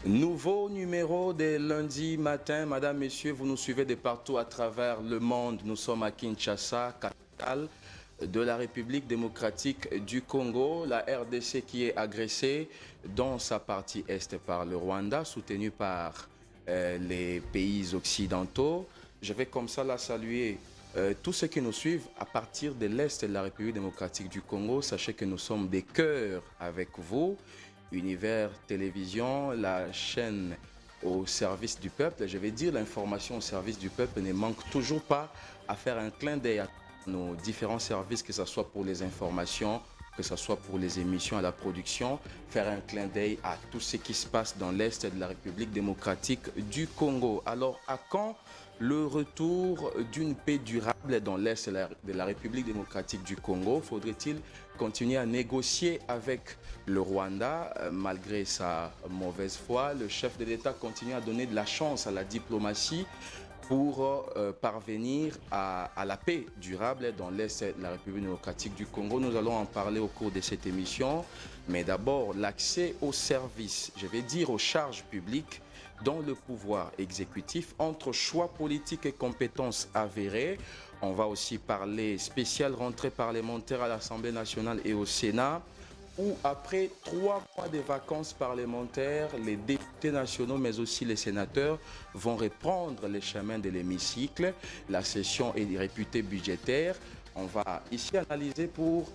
Nouveau numéro de lundi matin, Madame, Messieurs, vous nous suivez de partout à travers le monde. Nous sommes à Kinshasa, capitale de la République démocratique du Congo, la RDC qui est agressée dans sa partie est par le Rwanda, soutenu par les pays occidentaux. Je vais comme ça la saluer. Tous ceux qui nous suivent à partir de l'Est de la République démocratique du Congo, sachez que nous sommes des cœurs avec vous. Univers Télévision, la chaîne au service du peuple. Je vais dire, l'information au service du peuple ne manque toujours pas à faire un clin d'œil à nos différents services, que ce soit pour les informations, que ce soit pour les émissions à la production, faire un clin d'œil à tout ce qui se passe dans l'Est de la République démocratique du Congo. Alors, à quand le retour d'une paix durable dans l'Est de la République démocratique du Congo? Faudrait-il continuer à négocier avec le Rwanda? Malgré sa mauvaise foi, le chef de l'État continue à donner de la chance à la diplomatie pour parvenir à la paix durable dans l'Est de la République démocratique du Congo. Nous allons en parler au cours de cette émission. Mais d'abord, l'accès aux services, je vais dire aux charges publiques dans le pouvoir exécutif, entre choix politiques et compétences avérées. On va aussi parler spéciale rentrée parlementaire à l'Assemblée nationale et au Sénat, où après 3 mois de vacances parlementaires, les députés nationaux, mais aussi les sénateurs, vont reprendre les chemins de l'hémicycle. La session est réputée budgétaire. On va ici analyser pour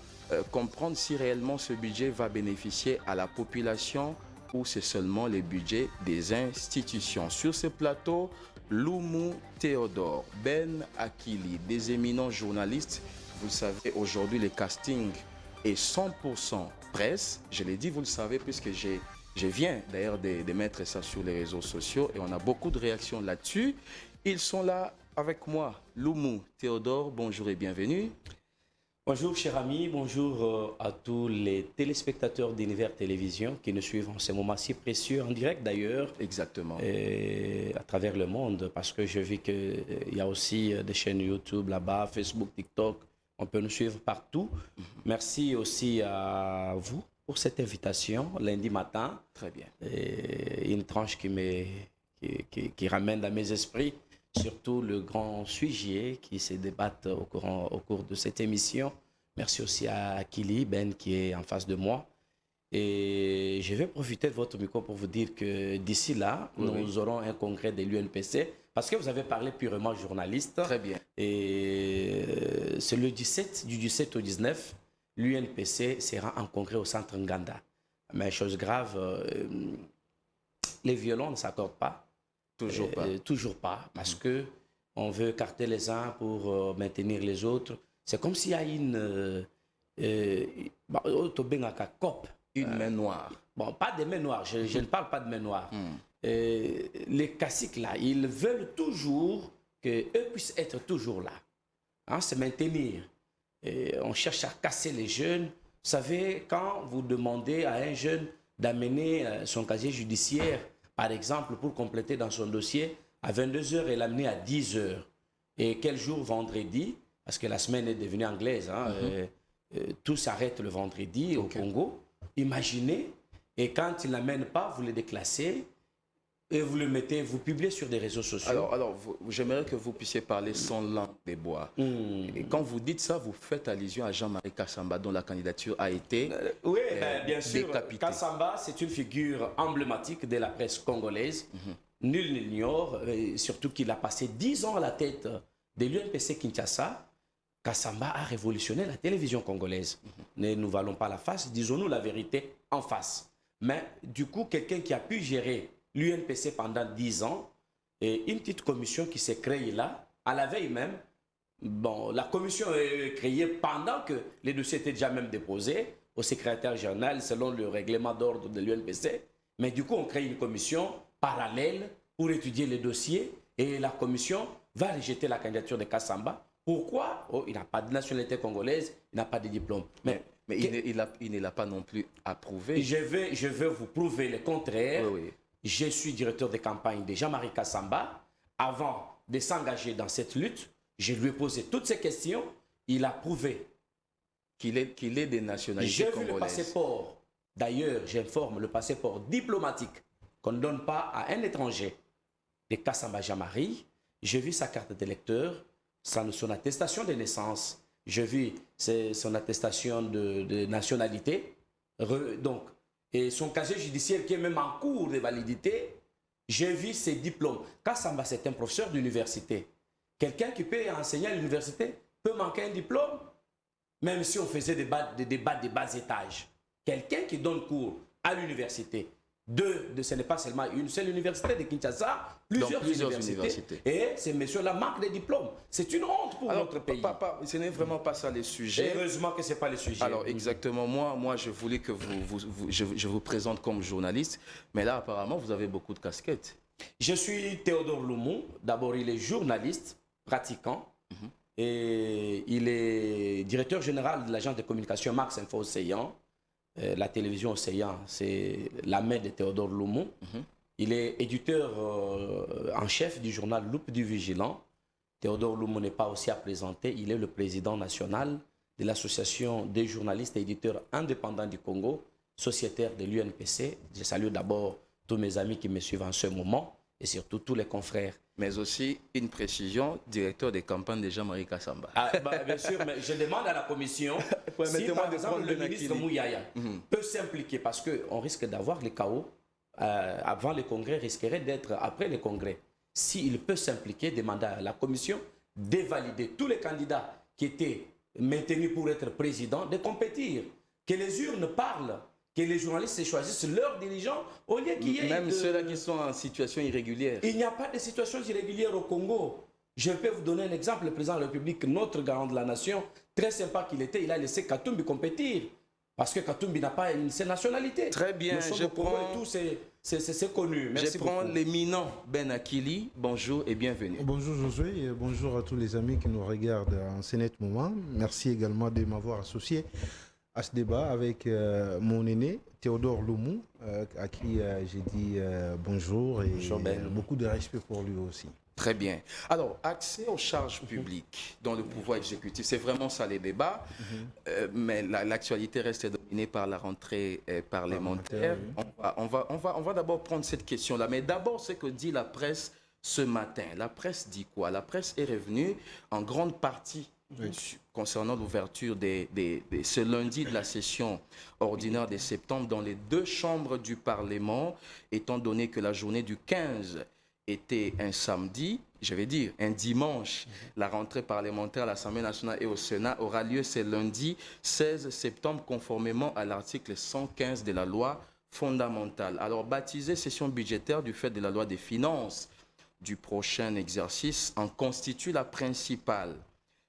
comprendre si réellement ce budget va bénéficier à la population ou c'est seulement les budgets des institutions. Sur ce plateau, Loumou Théodore, Ben Akili, des éminents journalistes. Vous le savez, aujourd'hui, le casting est 100% presse. Je l'ai dit, vous le savez, puisque je viens d'ailleurs de mettre ça sur les réseaux sociaux et on a beaucoup de réactions là-dessus. Ils sont là avec moi. Loumou Théodore, bonjour et bienvenue. Bonjour cher ami, bonjour à tous les téléspectateurs d'Univers Télévision qui nous suivent en ce moment si précieux, en direct d'ailleurs. Exactement. Et à travers le monde, parce que je vis qu'il y a aussi des chaînes YouTube là-bas, Facebook, TikTok, on peut nous suivre partout. Merci aussi à vous pour cette invitation lundi matin. Très bien. Et une tranche qui ramène à mes esprits surtout le grand sujet qui se débattent au cours de cette émission. Merci aussi à Akili, Ben, qui est en face de moi. Et je vais profiter de votre micro pour vous dire que d'ici là, nous aurons un congrès de l'UNPC, parce que vous avez parlé purement journaliste. Très bien. Et c'est du 17 au 19, l'UNPC sera en congrès au centre Nganda. Mais chose grave, les violons ne s'accordent pas. Toujours pas. Toujours pas, parce que on veut écarter les uns pour maintenir les autres. C'est comme s'il y a une main noire. Bon, pas de main noire, je ne parle pas de main noire. Les caciques là, ils veulent toujours qu'eux puissent être toujours là, hein, se maintenir. Et on cherche à casser les jeunes. Vous savez, quand vous demandez à un jeune d'amener son casier judiciaire, par exemple, pour compléter dans son dossier, à 22 h et l'amener à 10 h. Et quel jour? Vendredi, parce que la semaine est devenue anglaise, hein, tout s'arrête le vendredi au Congo. Imaginez, et quand il ne l'amène pas, vous le déclassez et vous le mettez, vous publiez sur des réseaux sociaux. Alors j'aimerais que vous puissiez parler sans langue des bois. Et quand vous dites ça, vous faites allusion à Jean-Marie Kassamba, dont la candidature a été oui, bien sûr. décapitée. Kassamba, c'est une figure emblématique de la presse congolaise. Nul n'ignore, surtout qu'il a passé 10 ans à la tête de l'UNPC Kinshasa. Kassamba a révolutionné la télévision congolaise. Ne nous valons pas la face, disons-nous la vérité en face. Mais du coup, quelqu'un qui a pu gérer l'UNPC pendant 10 ans, et une petite commission qui s'est créée là, à la veille même. Bon, la commission est créée pendant que les dossiers étaient déjà même déposés au secrétaire général selon le règlement d'ordre de l'UNPC. Mais du coup, on crée une commission parallèle pour étudier les dossiers et la commission va rejeter la candidature de Kassamba. Pourquoi? Oh, il n'a pas de nationalité congolaise, il n'a pas de diplôme. Mais il ne l'a pas non plus approuvé. Je vais vous prouver le contraire. Oui. Je suis directeur de campagne de Jean-Marie Kassamba. Avant de s'engager dans cette lutte, je lui ai posé toutes ces questions. Il a prouvé qu'il est des nationalités congolaises. J'ai vu le passeport. D'ailleurs, j'informe le passeport diplomatique qu'on ne donne pas à un étranger de Kassamba Jamari. J'ai vu sa carte d'électeur, son attestation de naissance, j'ai vu son attestation de nationalité, donc, et son casier judiciaire qui est même en cours de validité. J'ai vu ses diplômes. Kassamba, c'est un professeur d'université. Quelqu'un qui peut enseigner à l'université peut manquer un diplôme, même si on faisait des débats de bas étage. Quelqu'un qui donne cours à l'université, ce n'est pas seulement une seule université de Kinshasa, plusieurs universités. Et ces messieurs-là manquent des diplômes. C'est une honte pour notre pays. Ce n'est vraiment pas ça le sujet. Heureusement que ce n'est pas le sujet. Alors exactement, moi je voulais que je vous présente comme journaliste, mais là apparemment vous avez beaucoup de casquettes. Je suis Théodore Loumou. D'abord, il est journaliste, pratiquant, et il est directeur général de l'agence de communication Max Info Océan. La télévision Océan, c'est la main de Théodore Loumou. Il est éditeur en chef du journal Loupe du Vigilant. Théodore Loumou n'est pas aussi à présenter. Il est le président national de l'association des journalistes et éditeurs indépendants du Congo, sociétaire de l'UNPC. Je salue d'abord tous mes amis qui me suivent en ce moment et surtout tous les confrères. Mais aussi, une précision, directeur des campagnes de Jean-Marie Kassamba. Bien sûr, mais je demande à la commission si, par exemple, le ministre Mouyaya peut s'impliquer, parce qu'on risque d'avoir les chaos avant le congrès, risquerait d'être après le congrès. S'il peut s'impliquer, demander à la commission de valider tous les candidats qui étaient maintenus pour être président, de compétir, que les urnes parlent, que les journalistes choisissent leurs dirigeants au lieu qu'il y ait... Même ceux-là qui sont en situation irrégulière. Il n'y a pas de situation irrégulière au Congo. Je peux vous donner un exemple. Le président de la République, notre garant de la nation, très sympa qu'il était, il a laissé Katumbi compétir. Parce que Katumbi n'a pas une seule nationalité. Très bien, je prends... C'est connu. Merci je prends l'éminent Ben Akili. Bonjour et bienvenue. Bonjour Josué et bonjour à tous les amis qui nous regardent en ce net moment. Merci également de m'avoir associé à ce débat avec mon aîné, Théodore Loumou, à qui j'ai dit bonjour et beaucoup de respect pour lui aussi. Très bien. Alors, accès aux charges publiques dans le pouvoir exécutif, c'est vraiment ça les débats, mais l'actualité reste dominée par la rentrée parlementaire. On va d'abord prendre cette question-là, mais d'abord, ce que dit la presse ce matin. La presse dit quoi? La presse est revenue en grande partie concernant l'ouverture ce lundi de la session ordinaire de septembre dans les deux chambres du Parlement, étant donné que la journée du 15 était un samedi, je vais dire un dimanche. La rentrée parlementaire à l'Assemblée nationale et au Sénat aura lieu ce lundi 16 septembre, conformément à l'article 115 de la loi fondamentale. Alors, baptisée session budgétaire du fait de la loi des finances du prochain exercice en constitue la principale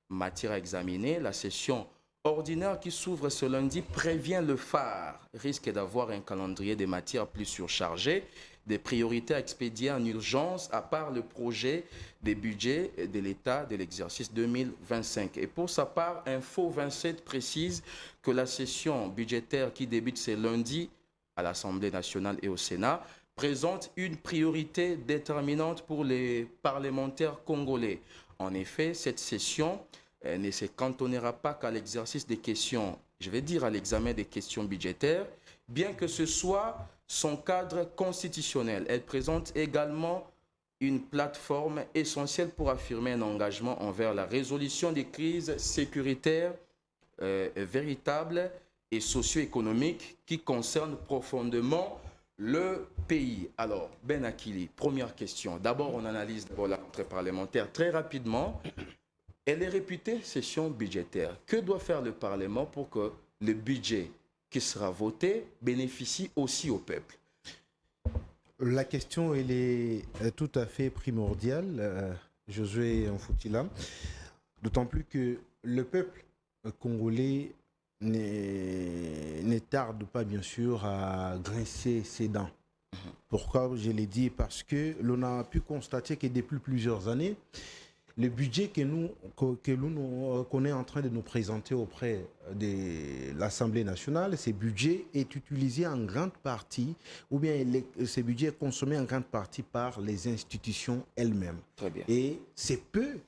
matière à examiner. La session ordinaire qui s'ouvre ce lundi prévient le phare, risque d'avoir un calendrier des matières plus surchargé, des priorités à expédier en urgence, à part le projet des budgets de l'État de l'exercice 2025. Et pour sa part, Info 27 précise que la session budgétaire qui débute ce lundi à l'Assemblée nationale et au Sénat présente une priorité déterminante pour les parlementaires congolais. En effet, cette session ne se cantonnera pas qu'à l'exercice des questions, je vais dire à l'examen des questions budgétaires, bien que ce soit son cadre constitutionnel. Elle présente également une plateforme essentielle pour affirmer un engagement envers la résolution des crises sécuritaires véritables et socio-économiques qui concernent profondément le pays. Alors, Ben Akili, première question. D'abord, on analyse la rentrée parlementaire très rapidement. Elle est réputée session budgétaire. Que doit faire le Parlement pour que le budget qui sera voté bénéficie aussi au peuple? La question, elle est tout à fait primordiale, Josué Nfoutila, d'autant plus que le peuple congolais ne tarde pas, bien sûr, à grincer ses dents. Pourquoi je l'ai dit? Parce que l'on a pu constater que depuis plusieurs années, le budget qu'on est en train de nous présenter auprès de l'Assemblée nationale, ce budget est utilisé en grande partie, ou bien ce budget est consommé en grande partie par les institutions elles-mêmes. Très bien. Et c'est peu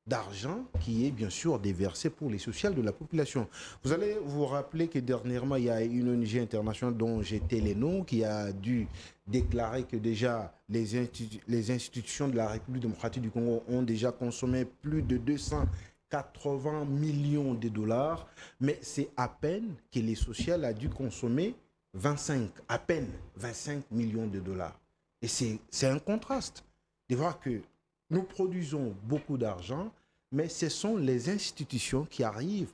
d'argent qui est bien sûr déversé pour les sociales de la population. Vous allez vous rappeler que dernièrement, il y a une ONG internationale dont j'étais le nom qui a dû déclaré que déjà les institutions de la République démocratique du Congo ont déjà consommé plus de 280 millions de dollars, mais c'est à peine que les sociales a dû consommer à peine 25 millions de dollars. Et c'est un contraste de voir que nous produisons beaucoup d'argent, mais ce sont les institutions qui arrivent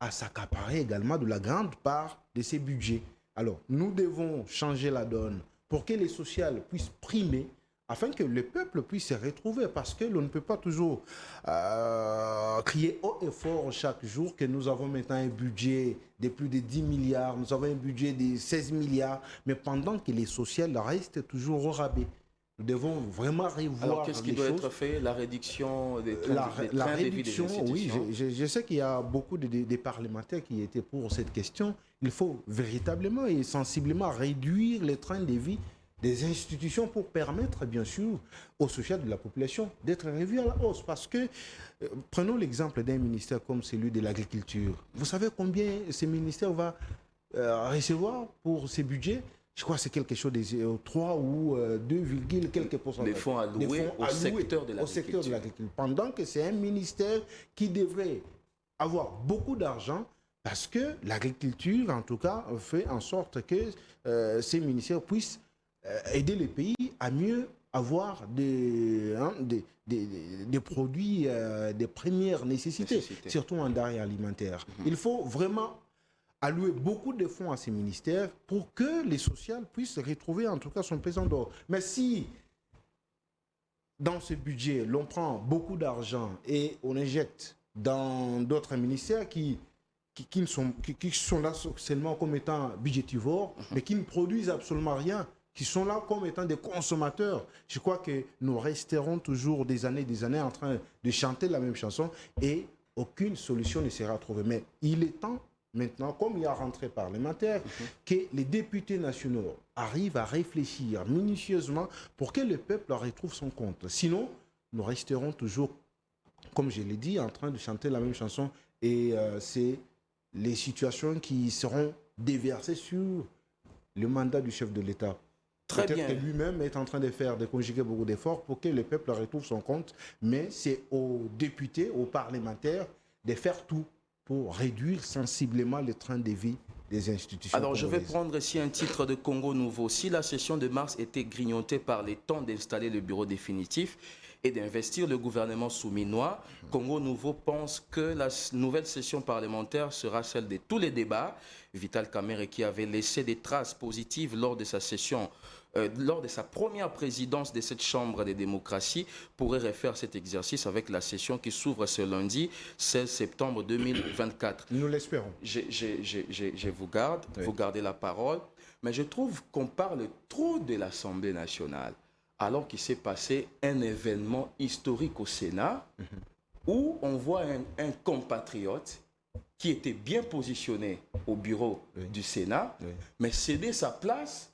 à s'accaparer également de la grande part de ces budgets. Alors, nous devons changer la donne pour que les sociales puissent primer, afin que le peuple puisse se retrouver, parce que l'on ne peut pas toujours crier haut et fort chaque jour que nous avons maintenant un budget de plus de 10 milliards, nous avons un budget de 16 milliards, mais pendant que les sociales restent toujours au rabais. Nous devons vraiment revoir. Alors, qu'est-ce qui doit être fait? La réduction des trains, la de vie des réduction, oui, institutions. je sais qu'il y a beaucoup de parlementaires qui étaient pour cette question. Il faut véritablement et sensiblement réduire les trains de vie des institutions pour permettre, bien sûr, aux social de la population d'être revus à la hausse. Parce que, prenons l'exemple d'un ministère comme celui de l'agriculture. Vous savez combien ce ministère va recevoir pour ses budgets? Je crois que c'est quelque chose de 3 ou 2, quelques pourcents. Les fonds alloués au secteur de l'agriculture. Pendant que c'est un ministère qui devrait avoir beaucoup d'argent, parce que l'agriculture, en tout cas, fait en sorte que ces ministères puissent aider les pays à mieux avoir des produits de première nécessité, surtout en denrées alimentaires. Il faut vraiment allouer beaucoup de fonds à ces ministères pour que les sociales puissent retrouver en tout cas son pesant d'or. Mais si dans ce budget, l'on prend beaucoup d'argent et on injecte dans d'autres ministères qui sont là seulement comme étant budgétivores, mais qui ne produisent absolument rien, qui sont là comme étant des consommateurs, je crois que nous resterons toujours des années en train de chanter la même chanson et aucune solution ne sera trouvée. Mais il est temps maintenant, comme il y a rentrée parlementaire, que les députés nationaux arrivent à réfléchir minutieusement pour que le peuple retrouve son compte. Sinon, nous resterons toujours, comme je l'ai dit, en train de chanter la même chanson et c'est les situations qui seront déversées sur le mandat du chef de l'État. Peut-être que lui-même est en train de conjuguer beaucoup d'efforts pour que le peuple retrouve son compte, mais c'est aux députés, aux parlementaires de faire tout pour réduire sensiblement le train de vie des institutions. Alors, je vais prendre ici un titre de Congo Nouveau. Si la session de mars était grignotée par les temps d'installer le bureau définitif et d'investir le gouvernement souminois, Congo Nouveau pense que la nouvelle session parlementaire sera celle de tous les débats. Vital Kamerhe, qui avait laissé des traces positives lors de sa session, lors de sa première présidence de cette chambre de démocratie, pourrait refaire cet exercice avec la session qui s'ouvre ce lundi 16 septembre 2024. Nous l'espérons. Je vous garde, vous gardez la parole, mais je trouve qu'on parle trop de l'Assemblée nationale, alors qu'il s'est passé un événement historique au Sénat, où on voit un compatriote qui était bien positionné au bureau du Sénat, mais céder sa place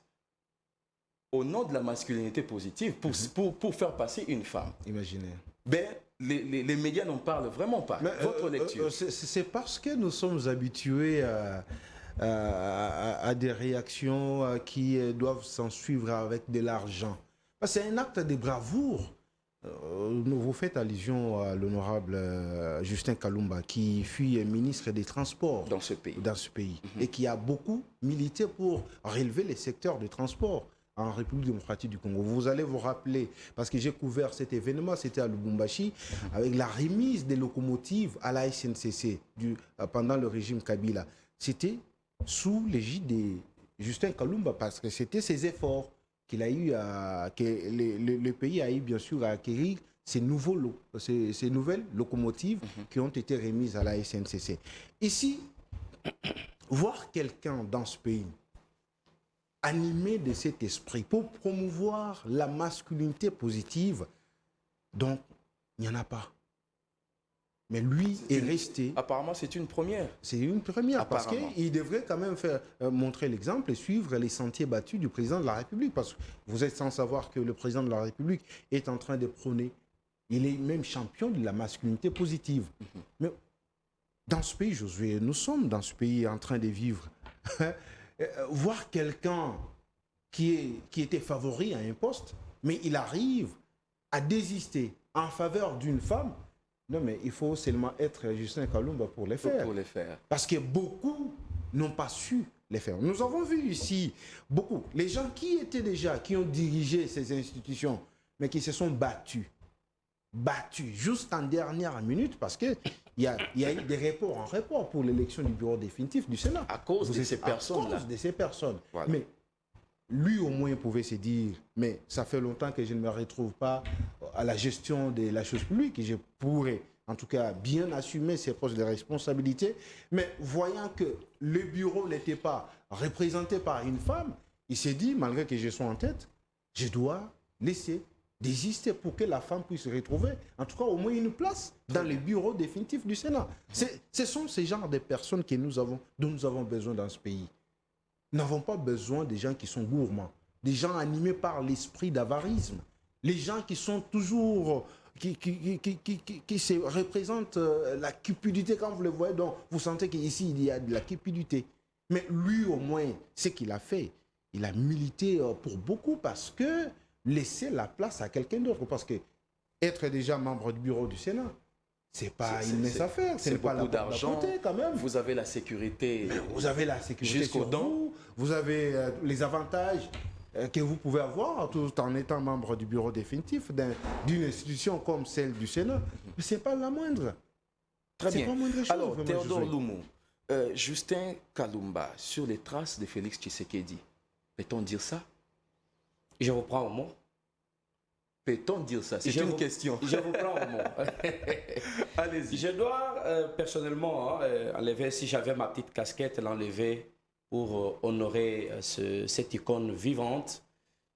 au nom de la masculinité positive pour faire passer une femme. Imaginez. Ben, les médias n'en parlent vraiment pas. Mais, votre lecture? C'est parce que nous sommes habitués à des réactions qui doivent s'en suivre avec de l'argent. C'est un acte de bravoure. Vous faites allusion à l'honorable Justin Kalumba, qui fut ministre des Transports dans ce pays, et qui a beaucoup milité pour relever les secteurs de transport en République démocratique du Congo. Vous allez vous rappeler, parce que j'ai couvert cet événement, c'était à Lubumbashi, avec la remise des locomotives à la SNCC pendant le régime Kabila. C'était sous l'égide de Justin Kalumba, parce que c'était ses efforts qu'il a eu que le pays a eu bien sûr à acquérir ces nouvelles locomotives qui ont été remises à la SNCC. Ici, voir quelqu'un dans ce pays animé de cet esprit pour promouvoir la masculinité positive, donc il n'y en a pas. Mais lui est resté... Apparemment, c'est une première. C'est une première, parce qu'il devrait quand même montrer l'exemple et suivre les sentiers battus du président de la République. Parce que vous êtes sans savoir que le président de la République est en train de prôner, il est même champion de la masculinité positive. Mais dans ce pays, Josué, nous sommes dans ce pays en train de vivre. Voir quelqu'un qui était favori à un poste, mais il arrive à désister en faveur d'une femme. Non, mais il faut seulement être Justin Kalumba pour les faire. Pour les faire. Parce que beaucoup n'ont pas su les faire. Nous avons vu ici beaucoup, les gens qui ont dirigé ces institutions, mais qui se sont battus juste en dernière minute parce qu'il y a eu des reports en report pour l'élection du bureau définitif du Sénat. À cause de ces personnes-là. À cause de ces personnes. Voilà. Mais lui au moins pouvait se dire, mais ça fait longtemps que je ne me retrouve pas à la gestion de la chose publique, et je pourrais en tout cas bien assumer ses postes de responsabilité, mais voyant que le bureau n'était pas représenté par une femme, il s'est dit, malgré que je sois en tête, je dois laisser désister pour que la femme puisse retrouver, en tout cas au moins une place dans le bureau définitif du Sénat. Ce sont ces genres de personnes dont nous avons besoin dans ce pays. Nous n'avons pas besoin des gens qui sont gourmands, des gens animés par l'esprit d'avarisme, les gens qui sont toujours, qui se représentent la cupidité quand vous le voyez, donc vous sentez qu'ici il y a de la cupidité. Mais lui au moins, ce qu'il a fait, il a milité pour beaucoup parce que laisser la place à quelqu'un d'autre, parce que être déjà membre du bureau du Sénat, c'est pas une mince affaire, c'est pas beaucoup d'argent quand même. Vous avez la sécurité. Vous avez la sécurité jusqu'aux dents. vous avez les avantages que vous pouvez avoir tout en étant membre du bureau définitif d'une institution comme celle du Sénat. Mais c'est pas la moindre. Très bien. Pas moindre chose, alors, vraiment, Théodore Josué. Loumou, Justin Kalumba, sur les traces de Félix Tshisekedi, peut-on dire ça? Je vous prends au mot. Peut-on dire ça? C'est une question. Je vous prends au mot. Allez-y. Je dois personnellement enlever, si j'avais ma petite casquette, l'enlever pour honorer cette icône vivante,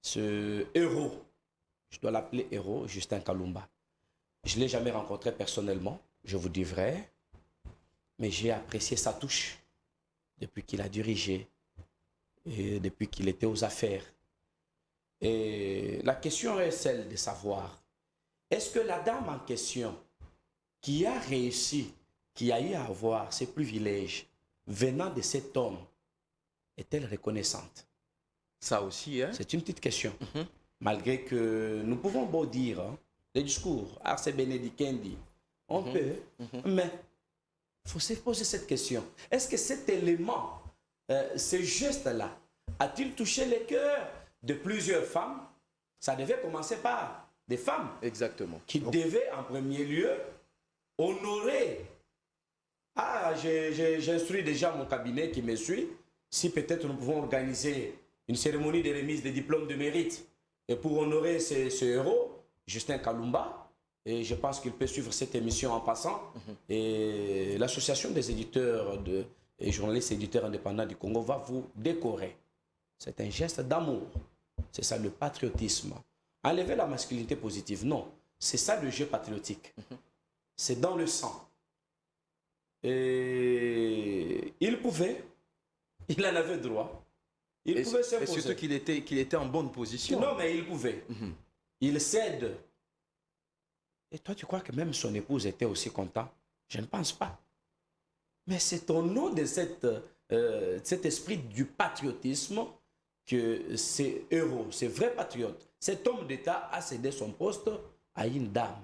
ce héros. Je dois l'appeler héros, Justin Kalumba. Je ne l'ai jamais rencontré personnellement, je vous dis vrai, mais j'ai apprécié sa touche depuis qu'il a dirigé et depuis qu'il était aux affaires. Et la question est celle de savoir, est-ce que la dame en question qui a réussi, qui a eu à avoir ces privilèges venant de cet homme, est-elle reconnaissante? Ça aussi, hein? C'est une petite question. Malgré que nous pouvons beau dire, hein, les discours, Arce Benedikendi, on peut, mais il faut se poser cette question. Est-ce que cet élément, ce geste-là, a-t-il touché les cœurs de plusieurs femmes? Ça devait commencer par des femmes. Exactement. Qui devaient en premier lieu honorer. Ah, j'instruis déjà mon cabinet qui me suit. Si peut-être nous pouvons organiser une cérémonie de remise des diplômes de mérite et pour honorer ce héros, Justin Kalumba, et je pense qu'il peut suivre cette émission en passant. Et l'association des éditeurs et journalistes éditeurs indépendants du Congo va vous décorer. C'est un geste d'amour. C'est ça le patriotisme. Enlever la masculinité positive, non. C'est ça le jeu patriotique. C'est dans le sang. Et il pouvait, il en avait droit. Il pouvait s'imposer. Et surtout qu'il était en bonne position. Non, mais il pouvait. Il cède. Et toi, tu crois que même son épouse était aussi content? Je ne pense pas. Mais c'est au nom de cet esprit du patriotisme que ces héros, ces vrais patriotes, cet homme d'État a cédé son poste à une dame.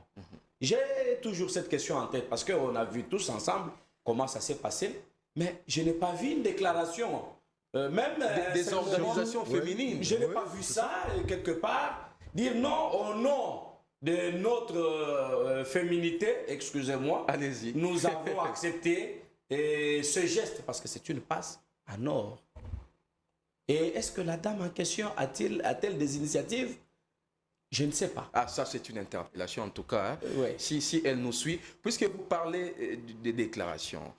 J'ai toujours cette question en tête parce qu'on a vu tous ensemble comment ça s'est passé, mais je n'ai pas vu une déclaration. Même des organisations féminines. Je n'ai pas vu ça quelque part. Dire non au nom de notre féminité, excusez-moi, allez-y. Nous avons accepté ce geste parce que c'est une passe en or. Et est-ce que la dame en question a-t-elle des initiatives? Je ne sais pas. Ah, ça c'est une interpellation en tout cas. Hein. Ouais. Si elle nous suit, puisque vous parlez des déclarations,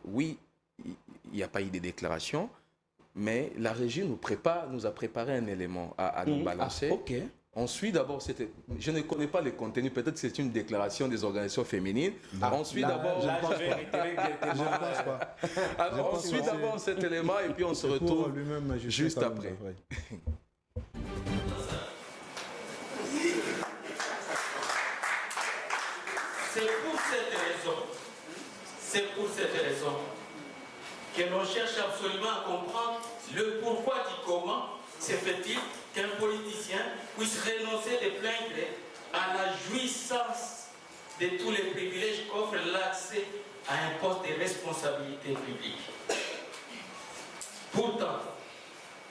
oui, il n'y a pas eu de déclarations, mais la régie nous a préparé un élément à nous balancer. Ah, ok. On suit d'abord, je ne connais pas le contenu, peut-être que c'est une déclaration des organisations féminines. On suit d'abord... On suit d'abord cet élément et puis on se retrouve juste après. C'est pour cette raison que l'on cherche absolument à comprendre le pourquoi du comment se fait-il qu'un politicien puisse renoncer de plein gré à la jouissance de tous les privilèges qu'offre l'accès à un poste de responsabilité publique? Pourtant,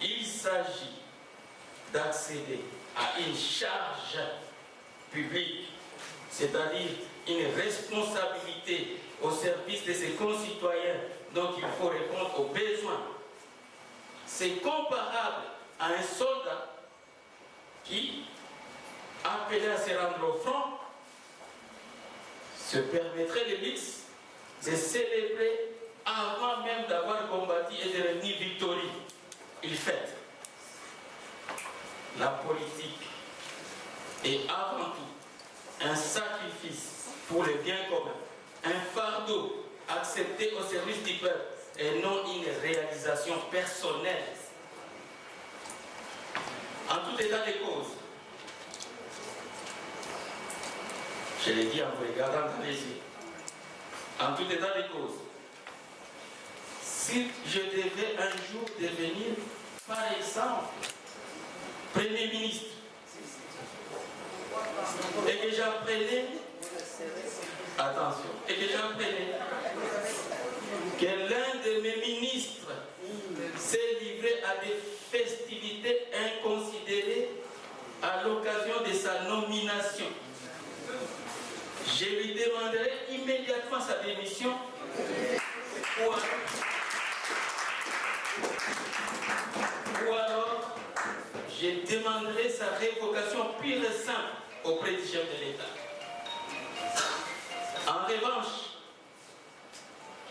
il s'agit d'accéder à une charge publique, c'est-à-dire une responsabilité au service de ses concitoyens dont il faut répondre aux besoins. C'est comparable à un soldat qui, appelé à se rendre au front, se permettrait le luxe de célébrer avant même d'avoir combattu et de revenir victorieux. Il fête. La politique est avant tout un sacrifice pour le bien commun, un fardeau accepté au service du peuple et non une réalisation personnelle. En tout état de cause, je l'ai dit en vous regardant dans les yeux, en tout état de cause, si je devais un jour devenir, par exemple, Premier ministre, et que j'apprenais, attention, et que j'apprenais que l'un de mes ministres s'est livré à des festivités inconsidérées à l'occasion de sa nomination, je lui demanderai immédiatement sa démission ou alors je demanderai sa révocation pure et simple auprès du chef de l'État. En revanche,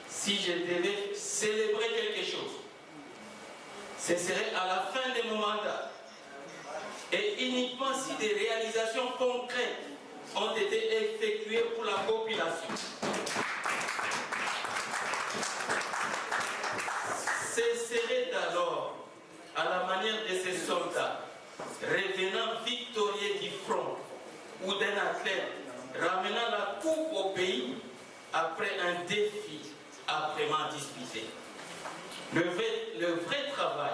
si je devais célébrer quelque chose, ce serait à la fin de mon mandat et uniquement si des réalisations concrètes ont été effectuées pour la population. Ce serait alors à la manière de ces soldats revenant victorieux du front ou d'un athlète ramenant la coupe au pays après un défi âprement disputé. Le vrai travail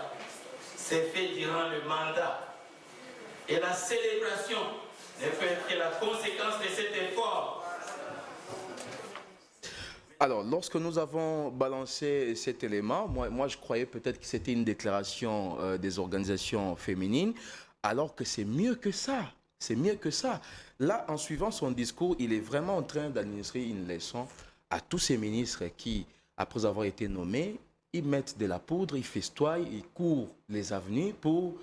s'est fait durant le mandat et la célébration ne peut être que la conséquence de cet effort. Alors, lorsque nous avons balancé cet élément, moi je croyais peut-être que c'était une déclaration des organisations féminines, alors que c'est mieux que ça. C'est mieux que ça. Là, en suivant son discours, il est vraiment en train d'administrer une leçon à tous ces ministres qui, après avoir été nommés, ils mettent de la poudre, ils festoient, ils courent les avenues pour,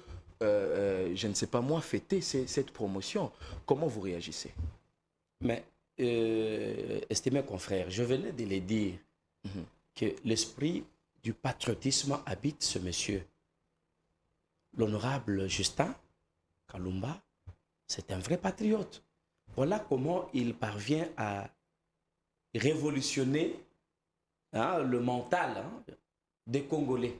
je ne sais pas moi, fêter cette promotion. Comment vous réagissez? Mais, estimés confrères, je venais de le dire que l'esprit du patriotisme habite ce monsieur. L'honorable Justin Kalumba, c'est un vrai patriote. Voilà comment il parvient à révolutionner le mental des Congolais.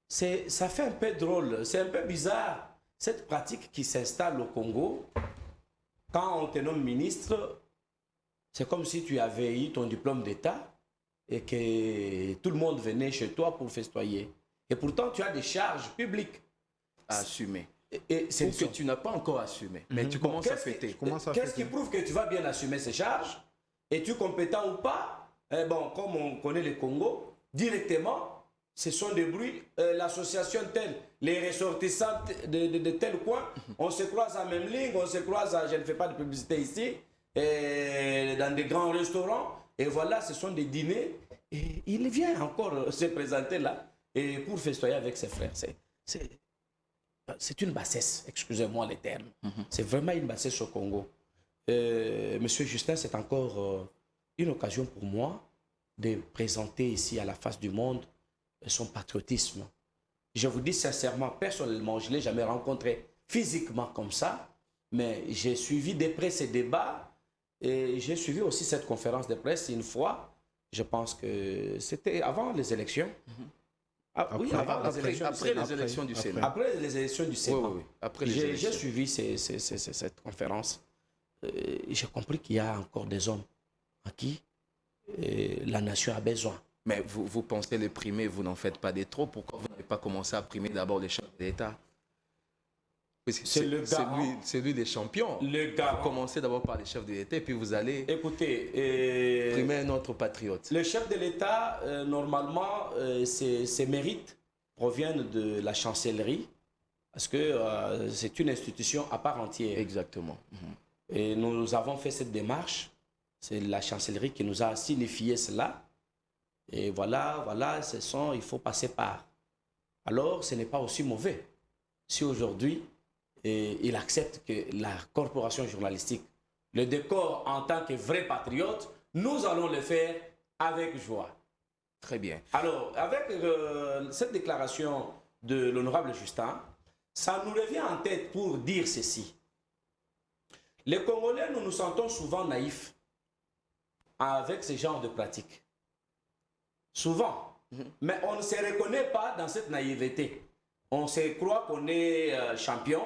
Ça fait un peu drôle, c'est un peu bizarre, cette pratique qui s'installe au Congo. Quand on te nomme ministre, c'est comme si tu avais eu ton diplôme d'État et que tout le monde venait chez toi pour festoyer. Et pourtant, tu as des charges publiques à assumer. Et c'est que tu n'as pas encore assumé, mais tu commences à fêter. Qu'est-ce qui prouve que tu vas bien assumer ces charges? Es-tu compétent ou pas? Bon, comme on connaît le Congo, directement, ce sont des bruits. L'association telle, les ressortissants de tel coin, on se croise en même ligne, on se croise, je ne fais pas de publicité ici, dans des grands restaurants. Et voilà, ce sont des dîners. Et il vient encore se présenter là et pour festoyer avec ses frères. C'est une bassesse, excusez-moi les termes. C'est vraiment une bassesse au Congo. Monsieur Justin, c'est encore une occasion pour moi de présenter ici à la face du monde son patriotisme. Je vous dis sincèrement, personnellement, je ne l'ai jamais rencontré physiquement comme ça, mais j'ai suivi de près ces débats et j'ai suivi aussi cette conférence de presse une fois. Je pense que c'était avant les élections. Après les élections du Sénat. Après les élections du Sénat. Oui. J'ai suivi cette conférence. J'ai compris qu'il y a encore des hommes à qui la nation a besoin. Mais vous pensez les primer, vous n'en faites pas des trop. Pourquoi vous n'avez pas commencé à primer d'abord les chefs de l'État? C'est lui les champions. Le garant. Vous commencez d'abord par les chefs de l'État et puis vous allez primer un autre patriote. Le chef de l'État, normalement, ses mérites proviennent de la chancellerie parce que c'est une institution à part entière. Exactement. Et nous avons fait cette démarche. C'est la chancellerie qui nous a signifié cela. Et voilà, il faut passer par. Alors, ce n'est pas aussi mauvais. Si aujourd'hui, il accepte que la corporation journalistique, le décor en tant que vrai patriote, nous allons le faire avec joie. Très bien. Alors, avec cette déclaration de l'honorable Justin, ça nous revient en tête pour dire ceci. Les Congolais, nous nous sentons souvent naïfs avec ce genre de pratiques. Souvent. Mais on ne se reconnaît pas dans cette naïveté. On se croit qu'on est champion,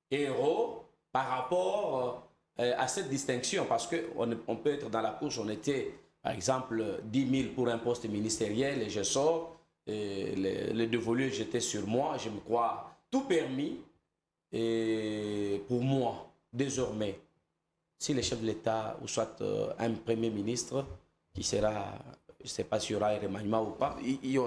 héros, par rapport à cette distinction. Parce qu'on peut être dans la course, on était, par exemple, 10 000 pour un poste ministériel et je sors. Le dévolu jeté sur moi, je me crois tout permis. Et pour moi, désormais, si le chef de l'État, ou soit un premier ministre qui sera... Je ne sais pas s'il y aura un remaniement ou pas. Il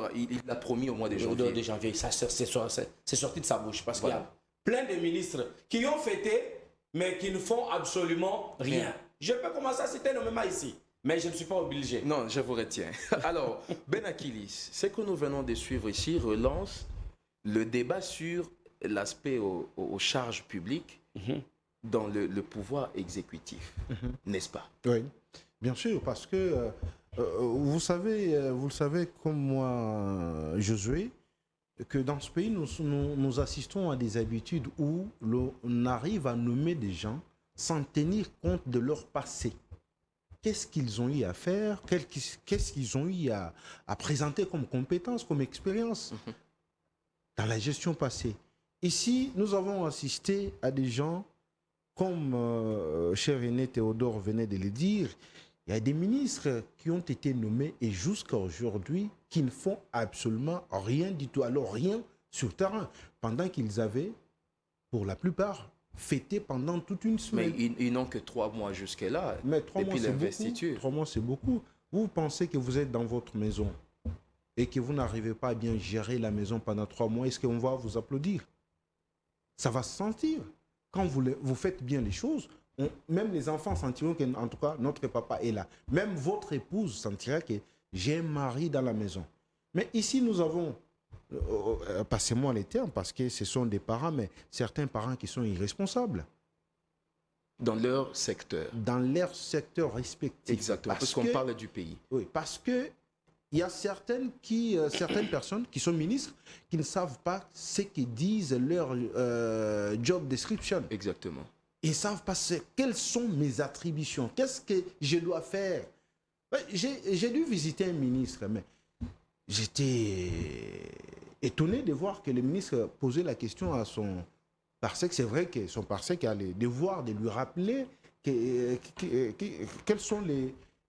l'a promis au mois de janvier. De janvier. C'est sorti de sa bouche. Parce qu'il y a plein de ministres qui ont fêté, mais qui ne font absolument rien. Je peux commencer à citer nommément ici, mais je ne suis pas obligé. Non, je vous retiens. Alors, Ben Akilis, ce que nous venons de suivre ici relance le débat sur l'aspect aux charges publiques dans le pouvoir exécutif, n'est-ce pas? Oui, bien sûr, parce que... vous le savez comme moi, Josué, que dans ce pays, nous assistons à des habitudes où on arrive à nommer des gens sans tenir compte de leur passé. Qu'est-ce qu'ils ont eu à faire? Qu'est-ce qu'ils ont eu à présenter comme compétences, comme expérience dans la gestion passée? Ici, nous avons assisté à des gens, comme cher René Théodore venait de le dire. Il y a des ministres qui ont été nommés et jusqu'à aujourd'hui qui ne font absolument rien du tout. Alors rien sur terrain. Pendant qu'ils avaient, pour la plupart, fêté pendant toute une semaine. Mais ils n'ont que 3 mois jusque-là. Mais 3 mois, depuis l'investiture. 3 mois, c'est beaucoup. Vous pensez que vous êtes dans votre maison et que vous n'arrivez pas à bien gérer la maison pendant 3 mois, est-ce qu'on va vous applaudir? Ça va se sentir. Quand vous faites bien les choses, même les enfants sentiront qu'en tout cas, notre papa est là. Même votre épouse sentira que j'ai un mari dans la maison. Mais ici, nous avons, passez-moi les termes, parce que ce sont des parents, mais certains parents qui sont irresponsables. Dans leur secteur. Dans leur secteur respectif. Exactement, parce qu'on parle du pays. Oui, parce que il y a certaines personnes qui sont ministres qui ne savent pas ce que disent leur job description. Exactement. Ils ne savent pas quelles sont mes attributions, qu'est-ce que je dois faire. J'ai dû visiter un ministre, mais j'étais étonné de voir que le ministre posait la question à son parsec. C'est vrai que son parsec a le devoir de lui rappeler quels sont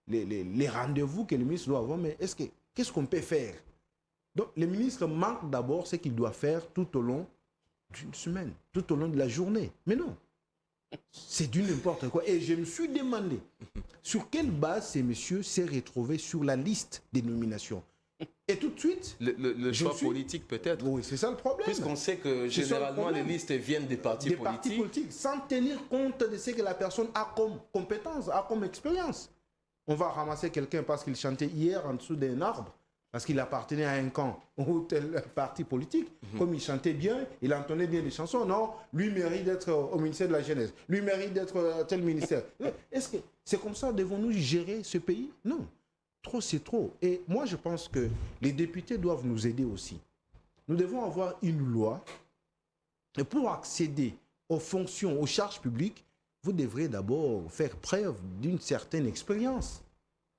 les rendez-vous que le ministre doit avoir, mais qu'est-ce qu'on peut faire? Donc, le ministre manque d'abord ce qu'il doit faire tout au long d'une semaine, tout au long de la journée. Mais non. C'est du n'importe quoi. Et je me suis demandé sur quelle base ces messieurs s'est retrouvé sur la liste des nominations. Et tout de suite... Le choix politique peut-être. Oui, c'est ça le problème. Puisqu'on sait que généralement les listes viennent des partis politiques. Des partis politiques, sans tenir compte de ce que la personne a comme compétence, a comme expérience. On va ramasser quelqu'un parce qu'il chantait hier en dessous d'un arbre, parce qu'il appartenait à un camp ou tel parti politique. Comme il chantait bien, il entendait bien des chansons. Non, lui mérite d'être au ministère de la Jeunesse. Lui mérite d'être à tel ministère. Est-ce que c'est comme ça, devons-nous gérer ce pays? Non. Trop, c'est trop. Et moi, je pense que les députés doivent nous aider aussi. Nous devons avoir une loi. Et pour accéder aux fonctions, aux charges publiques, vous devrez d'abord faire preuve d'une certaine expérience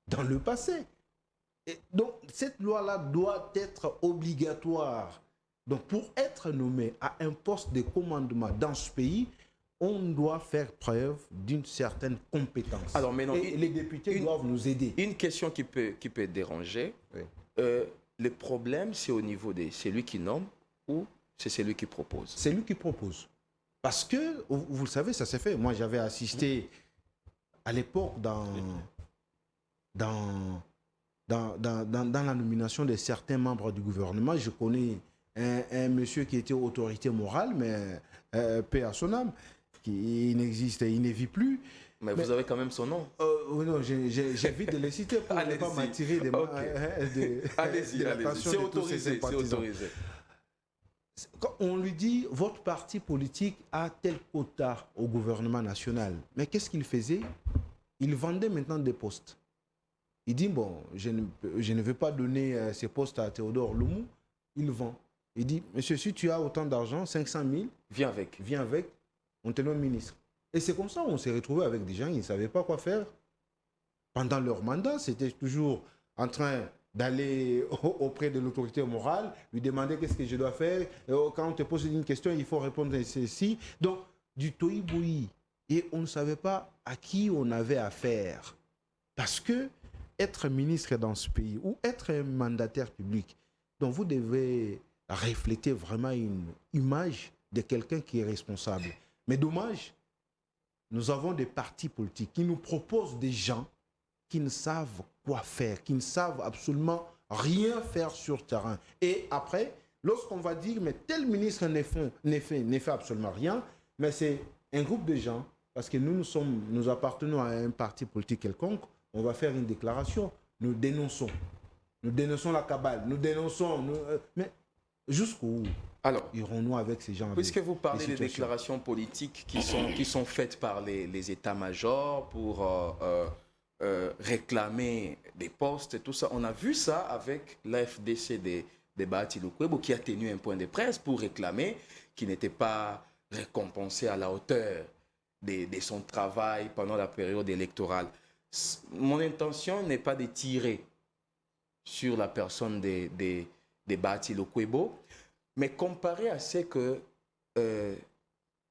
dans le passé. Et donc, cette loi-là doit être obligatoire. Donc, pour être nommé à un poste de commandement dans ce pays, on doit faire preuve d'une certaine compétence. Alors, maintenant, et les députés doivent nous aider. Une question qui peut déranger. Oui. le problème, c'est au niveau de celui qui nomme ou c'est celui qui propose? C'est lui qui propose. Parce que, vous le savez, ça s'est fait. Moi, j'avais assisté à l'époque dans la nomination de certains membres du gouvernement. Je connais un monsieur qui était autorité morale, mais paix à son âme, qui n'existe, il ne vit plus. Mais vous avez quand même son nom. Oui, non, j'évite de les citer pour ne pas m'attirer de Allez-y, c'est autorisé, c'est autorisé. Quand on lui dit, votre parti politique a tel quota au gouvernement national, mais qu'est-ce qu'il faisait? Il vendait maintenant des postes. Il dit, bon, je ne veux pas donner ces postes à Théodore Loumou. Il vend. Il dit, monsieur, si tu as autant d'argent, 500 000, viens avec, on te nomme ministre. Et c'est comme ça qu'on s'est retrouvé avec des gens, ils ne savaient pas quoi faire. Pendant leur mandat, c'était toujours en train d'aller auprès de l'autorité morale, lui demander qu'est-ce que je dois faire. Et quand on te pose une question, il faut répondre à ceci. Donc, du tohu-bohi. Et on ne savait pas à qui on avait affaire. Parce que être ministre dans ce pays ou être un mandataire public, donc vous devez refléter vraiment une image de quelqu'un qui est responsable. Mais dommage, nous avons des partis politiques qui nous proposent des gens qui ne savent quoi faire, qui ne savent absolument rien faire sur le terrain. Et après, lorsqu'on va dire, mais tel ministre ne fait absolument rien, mais c'est un groupe de gens, parce que nous appartenons à un parti politique quelconque, on va faire une déclaration, nous dénonçons la cabale, nous dénonçons, mais jusqu'où irons-nous avec ces gens? Puisque vous parlez des déclarations politiques qui sont faites par les états-majors pour réclamer des postes et tout ça, on a vu ça avec l'AFDC de Bahati Lukwebo qui a tenu un point de presse pour réclamer qu'il n'était pas récompensé à la hauteur de son travail pendant la période électorale. Mon intention n'est pas de tirer sur la personne de Bahati Lukwebo, mais comparé à ce que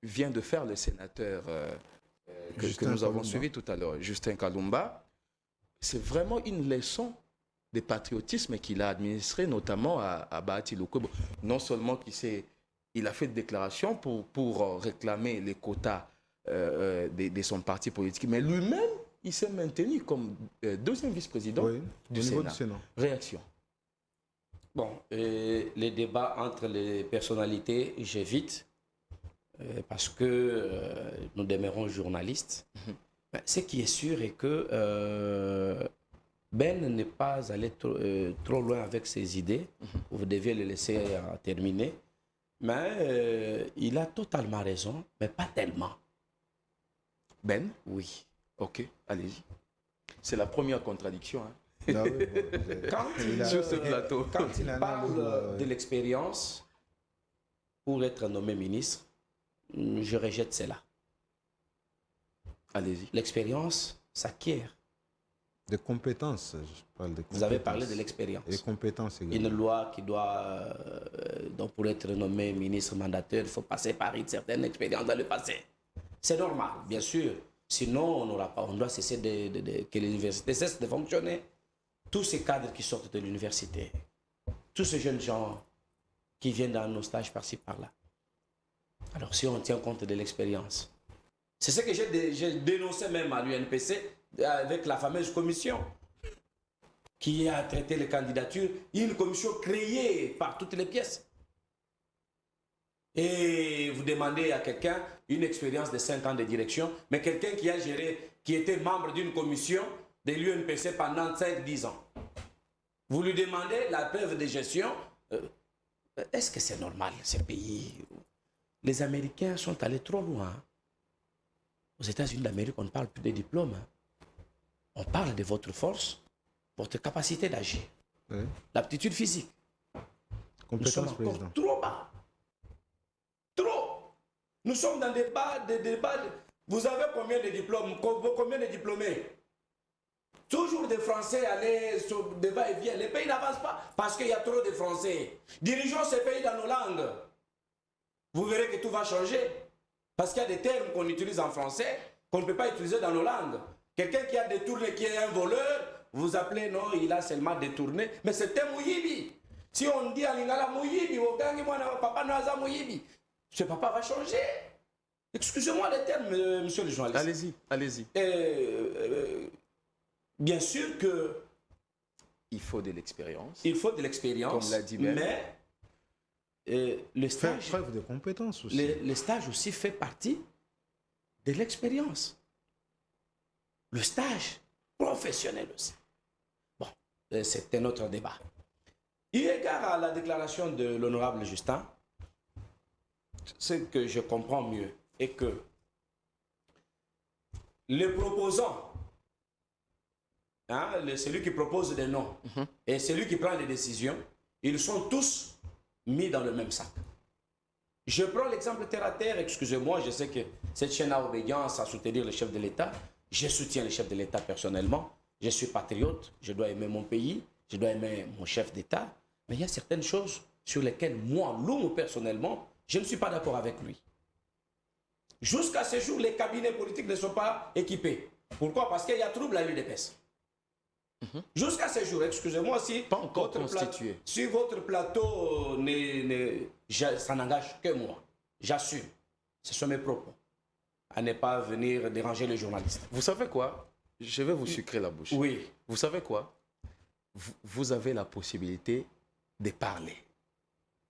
vient de faire le sénateur que nous avons suivi tout à l'heure, Justin Kalumba, c'est vraiment une leçon de patriotisme qu'il a administré, notamment à Bahati Lukwebo. Non seulement il a fait des déclarations pour réclamer les quotas de son parti politique, mais lui-même, il s'est maintenu comme deuxième vice-président du Sénat. Réaction. Bon, les débats entre les personnalités, j'évite, parce que nous demeurons journalistes. Ce qui est sûr est que Ben n'est pas allé trop loin avec ses idées. Vous deviez le laisser terminer. Mais il a totalement raison, mais pas tellement. Ben? Oui. Ok, allez-y. C'est la première contradiction. Hein. Ah oui, sur ce plateau. Quand il parle de l'expérience pour être nommé ministre, je rejette cela. Allez-y. L'expérience s'acquiert. Des compétences, je parle de compétences. Vous avez parlé de l'expérience. Et compétences également. Une loi qui doit, donc pour être nommé ministre mandataire, il faut passer par une certaine expérience dans le passé. C'est normal, bien sûr. Sinon, on doit cesser que l'université cesse de fonctionner. Tous ces cadres qui sortent de l'université, tous ces jeunes gens qui viennent dans nos stages par-ci, par-là. Alors, si on tient compte de l'expérience, c'est ce que j'ai dénoncé même à l'UNPC avec la fameuse commission qui a traité les candidatures, une commission créée par toutes les pièces. Et vous demandez à quelqu'un une expérience de 5 ans de direction, mais quelqu'un qui a géré, qui était membre d'une commission de l'UNPC pendant 5-10 ans. Vous lui demandez la preuve de gestion. Est-ce que c'est normal, ce pays? Les Américains sont allés trop loin. Aux États-Unis d'Amérique, on ne parle plus de diplômes. On parle de votre force, votre capacité d'agir, l'aptitude physique. Nous sommes encore trop bas. Trop. Nous sommes dans des débats. Vous avez combien de diplômes? Combien de diplômés? Toujours des Français aller sur des va-et-vient. Les pays n'avancent pas parce qu'il y a trop de Français. Dirigeons ces pays dans nos langues. Vous verrez que tout va changer. Parce qu'il y a des termes qu'on utilise en français qu'on ne peut pas utiliser dans nos langues. Quelqu'un qui a détourné, qui est un voleur, vous appelez, non, il a seulement détourné, mais c'était Mouyibi. Si on dit à Lingala Mouyibi, papa Naza Mouyibi, ce papa va changer. Excusez-moi les termes, monsieur le journaliste. Allez-y, allez-y. Bien sûr que il faut de l'expérience. il faut de l'expérience, Comme l'a dit Ben. mais le Faire stage, preuve de compétence aussi. le stage aussi fait partie de l'expérience. Le stage professionnel aussi. Bon, c'est un autre débat. Eu égard à la déclaration de l'honorable Justin, ce que je comprends mieux est que les proposants, celui qui propose des noms et celui qui prend les décisions, ils sont tous mis dans le même sac. Je prends l'exemple terre à terre, excusez-moi, je sais que cette chaîne a obéissance à soutenir le chef de l'État. Je soutiens le chef de l'État personnellement. Je suis patriote, je dois aimer mon pays, je dois aimer mon chef d'État. Mais il y a certaines choses sur lesquelles moi, Loumou personnellement, je ne suis pas d'accord avec lui. Jusqu'à ce jour, les cabinets politiques ne sont pas équipés. Pourquoi? Parce qu'il y a trouble à l'UDPS. Jusqu'à ce jour, excusez-moi si... Pas encore constitué. Si votre plateau, ça n'engage que moi. J'assume. Ce sont mes propos. À ne pas venir déranger les journalistes. Vous savez quoi? Je vais vous sucrer la bouche. Oui. Vous savez quoi? Vous avez la possibilité de parler.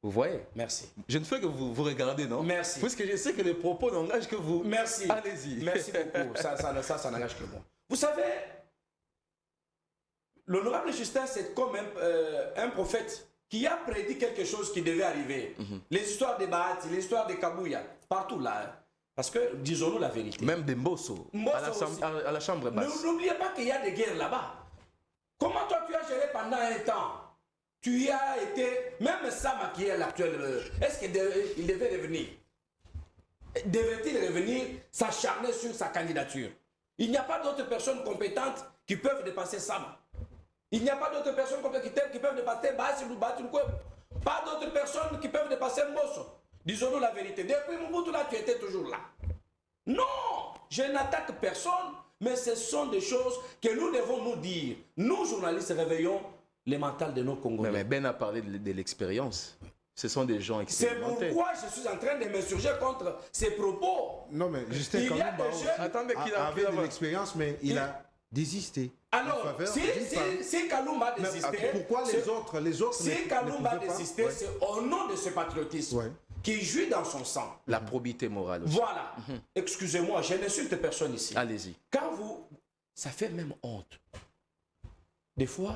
Vous voyez? Merci. Je ne fais que vous regarder, non? Merci. Parce que je sais que les propos n'engagent que vous. Merci. Allez-y. Merci beaucoup. Ça n'engage que moi. Vous savez, l'honorable Justin, c'est comme un prophète qui a prédit quelque chose qui devait arriver. Les histoires des Bahati, les histoires des Kabouya, partout là. Hein. Parce que, disons-nous la vérité. Même des Mbosso, à la chambre basse. N'oubliez pas qu'il y a des guerres là-bas. Comment toi tu as géré pendant un temps? Tu y as été, même Sama qui est l'actuel, est-ce qu'il devait revenir? Devait-il revenir s'acharner sur sa candidature? Il n'y a pas d'autres personnes compétentes qui peuvent dépasser Sama. Il n'y a pas d'autres personnes compétentes qui peuvent dépasser Basilou, pas d'autres personnes qui peuvent dépasser Mbosso. Disons-nous la vérité. Depuis Mobutu, là, tu étais toujours là. Non, je n'attaque personne, mais ce sont des choses que nous devons nous dire. Nous, journalistes, réveillons les mentales de nos Congolais. Mais Ben a parlé de l'expérience. Ce sont des gens C'est expérimentés. pourquoi je suis en train de m'insurger contre ces propos. Non, mais Justin Il y a Kalumba des aussi jeunes- Attendez qu'il avait a- de l'expérience, mais il a désisté. en Alors, faveur d'une femme. si Kalumba a Mais désisté, pourquoi les autres si Kalumba a pouvaient pas? désisté, Ouais. c'est au nom de ce patriotisme Ouais. qui jouit dans son sang. La probité morale aussi. Voilà. Excusez-moi, je n'insulte personne ici. Allez-y. Quand vous... Ça fait même honte. Des fois,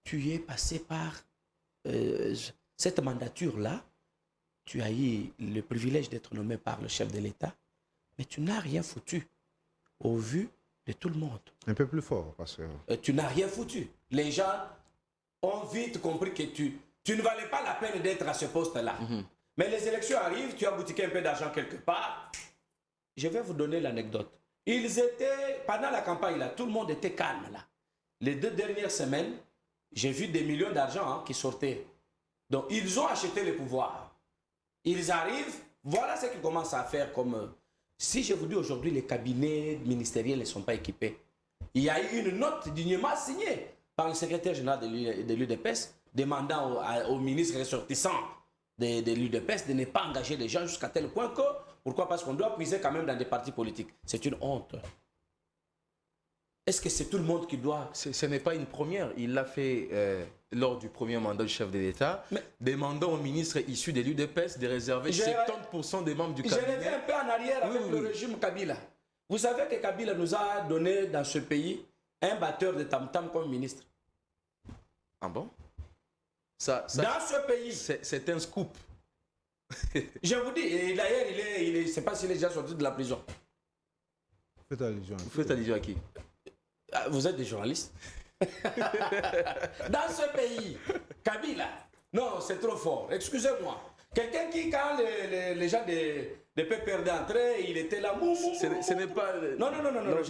tu es passé par cette mandature-là. Tu as eu le privilège d'être nommé par le chef de l'État, mais tu n'as rien foutu au vu de tout le monde. Un peu plus fort, parce que... Tu n'as rien foutu. Les gens ont vite compris que tu ne valais pas la peine d'être à ce poste-là. Mais les élections arrivent, tu as boutiqué un peu d'argent quelque part. Je vais vous donner l'anecdote. Ils étaient, pendant la campagne, là, tout le monde était calme. Là. Les 2 dernières semaines, j'ai vu des millions d'argent qui sortaient. Donc, ils ont acheté le pouvoir. Ils arrivent, voilà ce qu'ils commencent à faire comme... si je vous dis aujourd'hui, les cabinets ministériels ne sont pas équipés. Il y a eu une note dignement signée par le secrétaire général de l'UDPS demandant au ministre ressortissant de l'UDPS de ne pas engager les gens jusqu'à tel point que... Pourquoi? Parce qu'on doit puiser quand même dans des partis politiques. C'est une honte. Est-ce que c'est tout le monde qui doit... Ce n'est pas une première. Il l'a fait lors du premier mandat du chef de l'État, Mais- demandant aux ministres issus de l'UDPS de réserver Je- 70% des membres du Je reviens cabinet. un peu en arrière Oui, avec oui, le oui. régime Kabila. Vous savez que Kabila nous a donné dans ce pays un batteur de tam-tam comme ministre. Ah bon? Ça, Dans ce pays, c'est un scoop. je vous dis, et d'ailleurs, je ne sais pas s'il est déjà sorti de la prison. Faites allusion. Vous faites allusion à qui? Ah, vous êtes des journalistes. Dans ce pays, Kabila, non, c'est trop fort. Excusez-moi. Quelqu'un qui, quand les gens de PPR d'entrée, il était là. Ce n'est pas Non.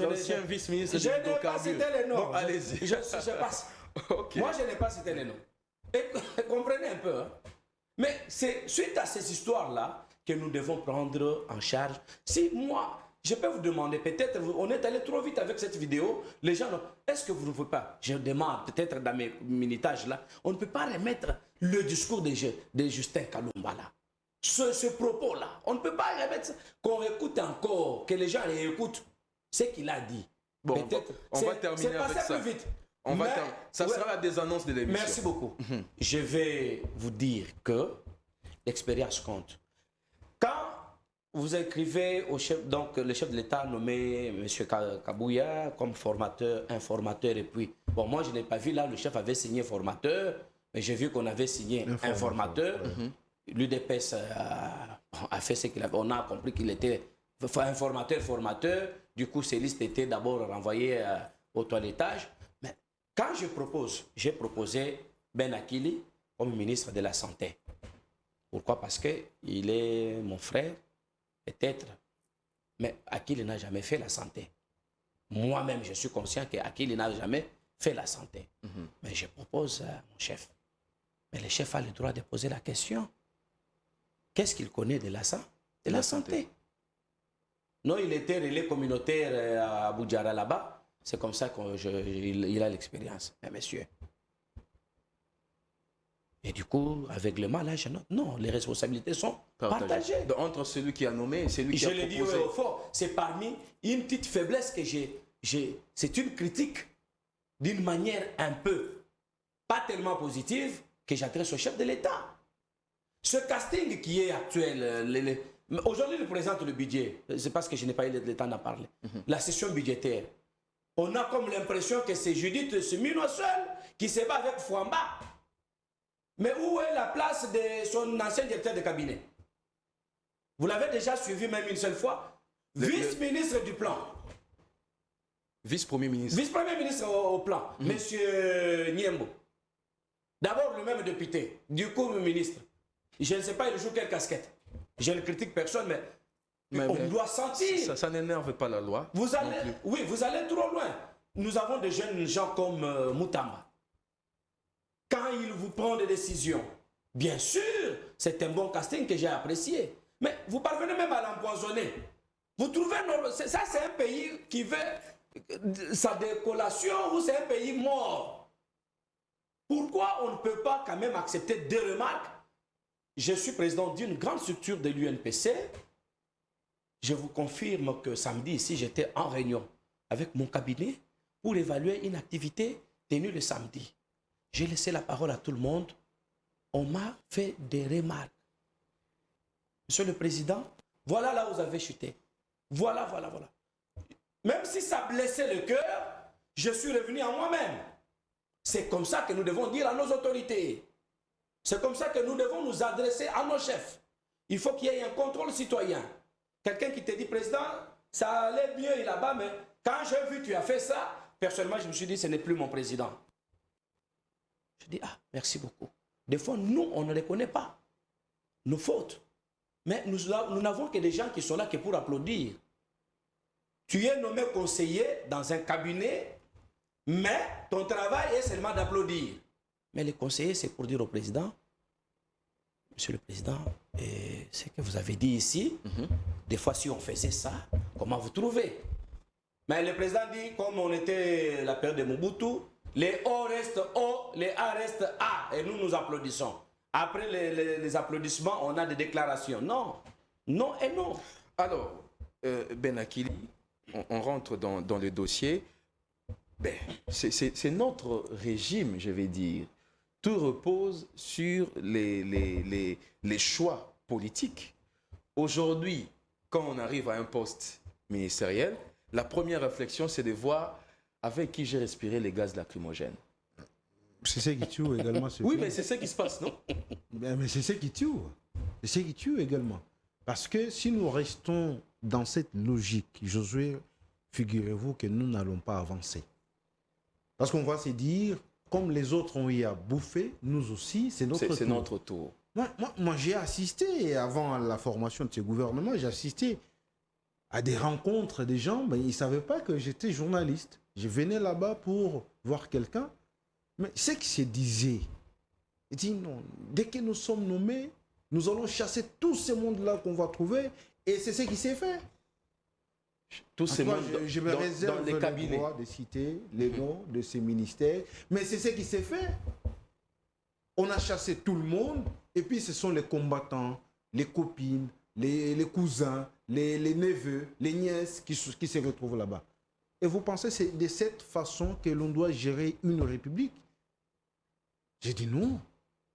l'ancien vice-ministre Je du n'ai pas hydrocarbures. cité les noms. Bon, allez-y. Je passe. Ok. Moi, je n'ai pas cité les noms. Et comprenez un peu. Hein. Mais c'est suite à ces histoires-là que nous devons prendre en charge. Si moi, je peux vous demander, peut-être, on est allé trop vite avec cette vidéo. Les gens, est-ce que vous ne pouvez pas, je demande, peut-être dans mes minutages là, on ne peut pas remettre le discours de Justin Kalumba là. Ce propos-là, on ne peut pas remettre ça, qu'on écoute encore, que les gens réécoutent ce qu'il a dit. Bon, on va terminer avec ça. Plus vite. Ça sera la désannonce de l'émission. Merci beaucoup. Je vais vous dire que l'expérience compte. Quand vous écrivez au chef, donc le chef de l'État nommé M. Kabouya comme formateur, informateur, et puis, bon, moi je n'ai pas vu là, le chef avait signé formateur, mais j'ai vu qu'on avait signé informateur. L'UDPS a fait ce qu'il avait. On a compris qu'il était formateur. Du coup, ces listes étaient d'abord renvoyées au toilettage. Mais quand j'ai proposé Ben Akili comme ministre de la Santé. Pourquoi? Parce qu'il est mon frère, peut-être. Mais Akili n'a jamais fait la santé. Moi-même, je suis conscient qu'Akili n'a jamais fait la santé. Mais je propose à mon chef. Mais le chef a le droit de poser la question. Qu'est-ce qu'il connaît de la santé? Non, il était relais communautaire à Boudjara là-bas. C'est comme ça qu'il a l'expérience, monsieur. Et du coup, avec le mal, non, les responsabilités sont partagées. Donc, entre celui qui a nommé et celui qui a proposé. Je l'ai dit au fort, c'est parmi une petite faiblesse que j'ai. C'est une critique d'une manière un peu, pas tellement positive, que j'adresse au chef de l'État. Ce casting qui est actuel, aujourd'hui, il présente le budget. C'est parce que je n'ai pas eu le temps d'en parler. La session budgétaire. On a comme l'impression que c'est Judith Semino seul qui se bat avec Fouamba. Mais où est la place de son ancien directeur de cabinet? Vous l'avez déjà suivi même une seule fois? Vice-ministre du plan. Vice-premier ministre. Vice-premier ministre au plan. Monsieur Niembo. D'abord le même député. Du coup, le ministre. Je ne sais pas, il joue quelle casquette. Je ne critique personne, mais on doit sentir. Ça n'énerve pas la loi. Vous allez trop loin. Nous avons des jeunes gens comme Moutamba. Quand il vous prend des décisions, bien sûr, c'est un bon casting que j'ai apprécié. Mais vous parvenez même à l'empoisonner. Vous trouvez ça, c'est un pays qui veut sa décollation ou c'est un pays mort? Pourquoi on ne peut pas quand même accepter des remarques? Je suis président d'une grande structure de l'UNPC. Je vous confirme que samedi, ici, j'étais en réunion avec mon cabinet pour évaluer une activité tenue le samedi. J'ai laissé la parole à tout le monde. On m'a fait des remarques. Monsieur le Président, voilà là où vous avez chuté. Voilà. Même si ça blessait le cœur, je suis revenu à moi-même. C'est comme ça que nous devons dire à nos autorités. C'est comme ça que nous devons nous adresser à nos chefs. Il faut qu'il y ait un contrôle citoyen. Quelqu'un qui te dit, président, ça allait mieux là-bas, mais quand j'ai vu que tu as fait ça, personnellement, je me suis dit, ce n'est plus mon président. Je dis, merci beaucoup. Des fois, nous, on ne reconnaît pas nos fautes. Mais nous n'avons que des gens qui sont là que pour applaudir. Tu es nommé conseiller dans un cabinet, mais ton travail est seulement d'applaudir. Mais les conseillers, c'est pour dire au président, monsieur le président, ce que vous avez dit ici, des fois si on faisait ça, comment vous trouvez? Mais le président dit, comme on était la période de Mobutu, les O restent O, les A restent A, et nous applaudissons. Après les applaudissements, on a des déclarations. Non, non et non. Alors, Ben Akili, on rentre dans le dossier. Ben, c'est notre régime, je vais dire. Tout repose sur les choix politiques. Aujourd'hui, quand on arrive à un poste ministériel, la première réflexion, c'est de voir avec qui j'ai respiré les gaz lacrymogènes. C'est ça qui tue également. Oui, mais c'est ça qui se passe, non? Mais c'est ça qui tue. C'est ça qui tue également. Parce que si nous restons dans cette logique, Josué, figurez-vous que nous n'allons pas avancer. Parce qu'on va se dire, comme les autres ont eu à bouffer, nous aussi, c'est notre tour. C'est notre tour. Moi j'ai assisté, avant la formation de ce gouvernement, j'ai assisté à des rencontres des gens, mais ils ne savaient pas que j'étais journaliste. Je venais là-bas pour voir quelqu'un. Mais ce qui se disait, il dit non, dès que nous sommes nommés, nous allons chasser tout ce monde-là qu'on va trouver, et c'est ce qui s'est fait. Tous ces Moi, membres je me dans réserve les le cabinets. droit de citer les noms de ces ministères, mais c'est ce qui s'est fait. On a chassé tout le monde, et puis ce sont les combattants, les copines, les cousins, les neveux, les nièces qui se retrouvent là-bas. Et vous pensez que c'est de cette façon que l'on doit gérer une république? J'ai dit non.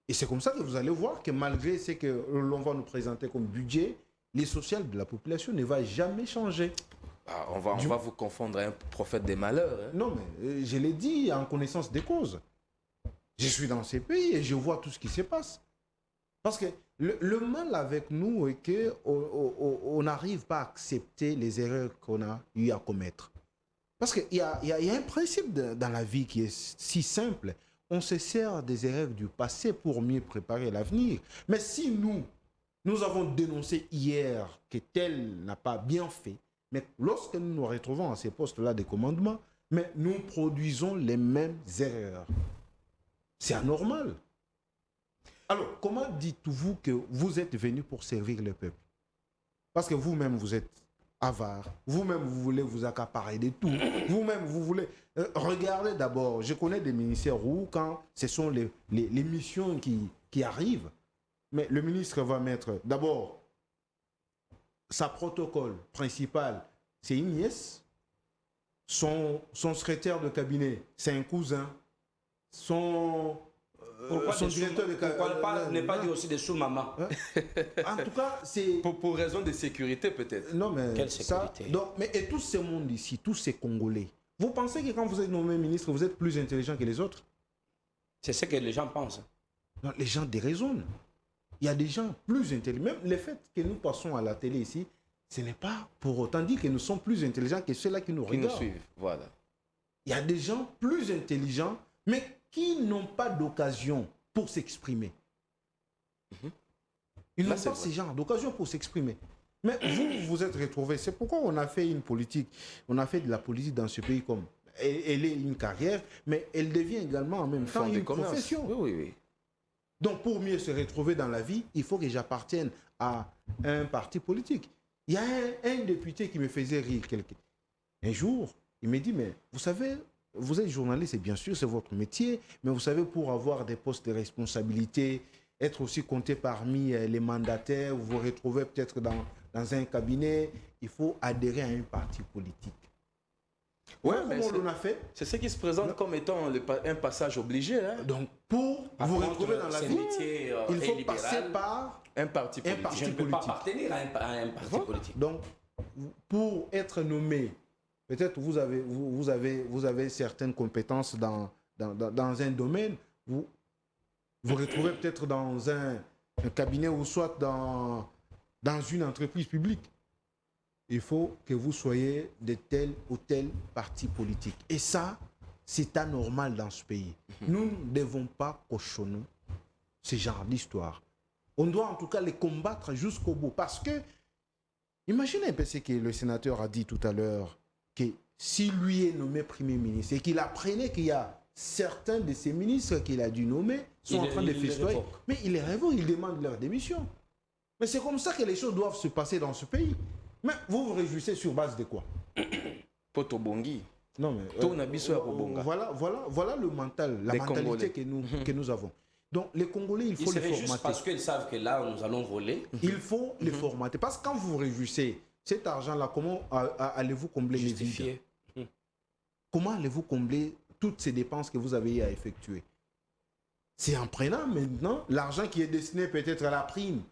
Et c'est comme ça que vous allez voir que malgré ce que l'on va nous présenter comme budget, l'essentiel de la population ne va jamais changer. Ah, on va vous confondre à un prophète des malheurs. Hein. Non, mais je l'ai dit en connaissance des causes. Je suis dans ces pays et je vois tout ce qui se passe. Parce que le mal avec nous est qu'on n'arrive pas à accepter les erreurs qu'on a eu à commettre. Parce qu'il y a un principe dans la vie qui est si simple. On se sert des erreurs du passé pour mieux préparer l'avenir. Mais si nous avons dénoncé hier que tel n'a pas bien fait, mais lorsque nous nous retrouvons à ces postes-là de commandement, mais nous produisons les mêmes erreurs. C'est anormal. Alors, comment dites-vous que vous êtes venu pour servir le peuple? Parce que vous-même, vous êtes avare. Vous-même, vous voulez vous accaparer de tout. Vous-même, vous voulez... regardez d'abord, je connais des ministères où, quand ce sont les missions qui arrivent, mais le ministre va mettre d'abord sa protocole principale, c'est une nièce. Son secrétaire de cabinet, c'est un cousin. Son directeur de cabinet... Pourquoi ne pas dire aussi des sous-mamans? En tout cas, c'est... Pour raison de sécurité, peut-être. Non, mais quelle ça... sécurité? Donc, et tout ce monde ici, tous ces Congolais, vous pensez que quand vous êtes nommé ministre, vous êtes plus intelligent que les autres? C'est ce que les gens pensent. Non, les gens déraisonnent. Il y a des gens plus intelligents. Même le fait que nous passons à la télé ici, ce n'est pas pour autant dire que nous sommes plus intelligents que ceux-là qui nous Qui nous regardent. suivent, voilà. Il y a des gens plus intelligents, mais qui n'ont pas d'occasion pour s'exprimer. Ils Là, n'ont c'est pas vrai. ce genre d'occasion pour s'exprimer. Mais vous vous êtes retrouvés. C'est pourquoi on a fait une politique. On a fait de la politique dans ce pays comme... Elle est une carrière, mais elle devient également en même temps Fond de une commerce. profession. Oui, oui, oui. Donc, pour mieux se retrouver dans la vie, il faut que j'appartienne à un parti politique. Il y a un député qui me faisait rire un jour. Il me dit, mais vous savez, vous êtes journaliste, et bien sûr, c'est votre métier, mais vous savez, pour avoir des postes de responsabilité, être aussi compté parmi les mandataires, vous vous retrouvez peut-être dans un cabinet, il faut adhérer à un parti politique. Ouais, Voilà mais comment l'on a fait. c'est ce qui se présente comme étant un passage obligé. Hein? Donc, pour Par vous contre, retrouver dans la ce vie, métier, il est faut libéral. passer par Un parti politique. parti Je ne peux pas politique. appartenir à un parti politique. Donc, pour être nommé, peut-être vous avez certaines compétences dans un domaine, vous retrouvez peut-être dans un cabinet ou soit dans une entreprise publique. Il faut que vous soyez de tel ou tel parti politique. Et ça, c'est anormal dans ce pays. Nous ne devons pas cochonner ce genre d'histoire. On doit en tout cas les combattre jusqu'au bout. Parce que, imaginez un peu ce que le sénateur a dit tout à l'heure, que si lui est nommé Premier ministre et qu'il apprenait qu'il y a certains de ces ministres qu'il a dû nommer sont en train de festoyer, mais il les révoque, il demande leur démission. Mais c'est comme ça que les choses doivent se passer dans ce pays. Mais vous vous réjouissez sur base de quoi? Poto Bongi. Non, mais... voilà le mental, la Des mentalité Congolais. que nous avons. Donc, les Congolais, il faut Ils les seraient juste formater. parce qu'ils savent que là, nous allons voler. Il faut les formater. Parce que quand vous vous réjouissez, cet argent-là, comment allez-vous combler les vides? Justifier. Comment allez-vous combler toutes ces dépenses que vous avez eu à effectuer? C'est en prenant maintenant l'argent qui est destiné peut-être à la prime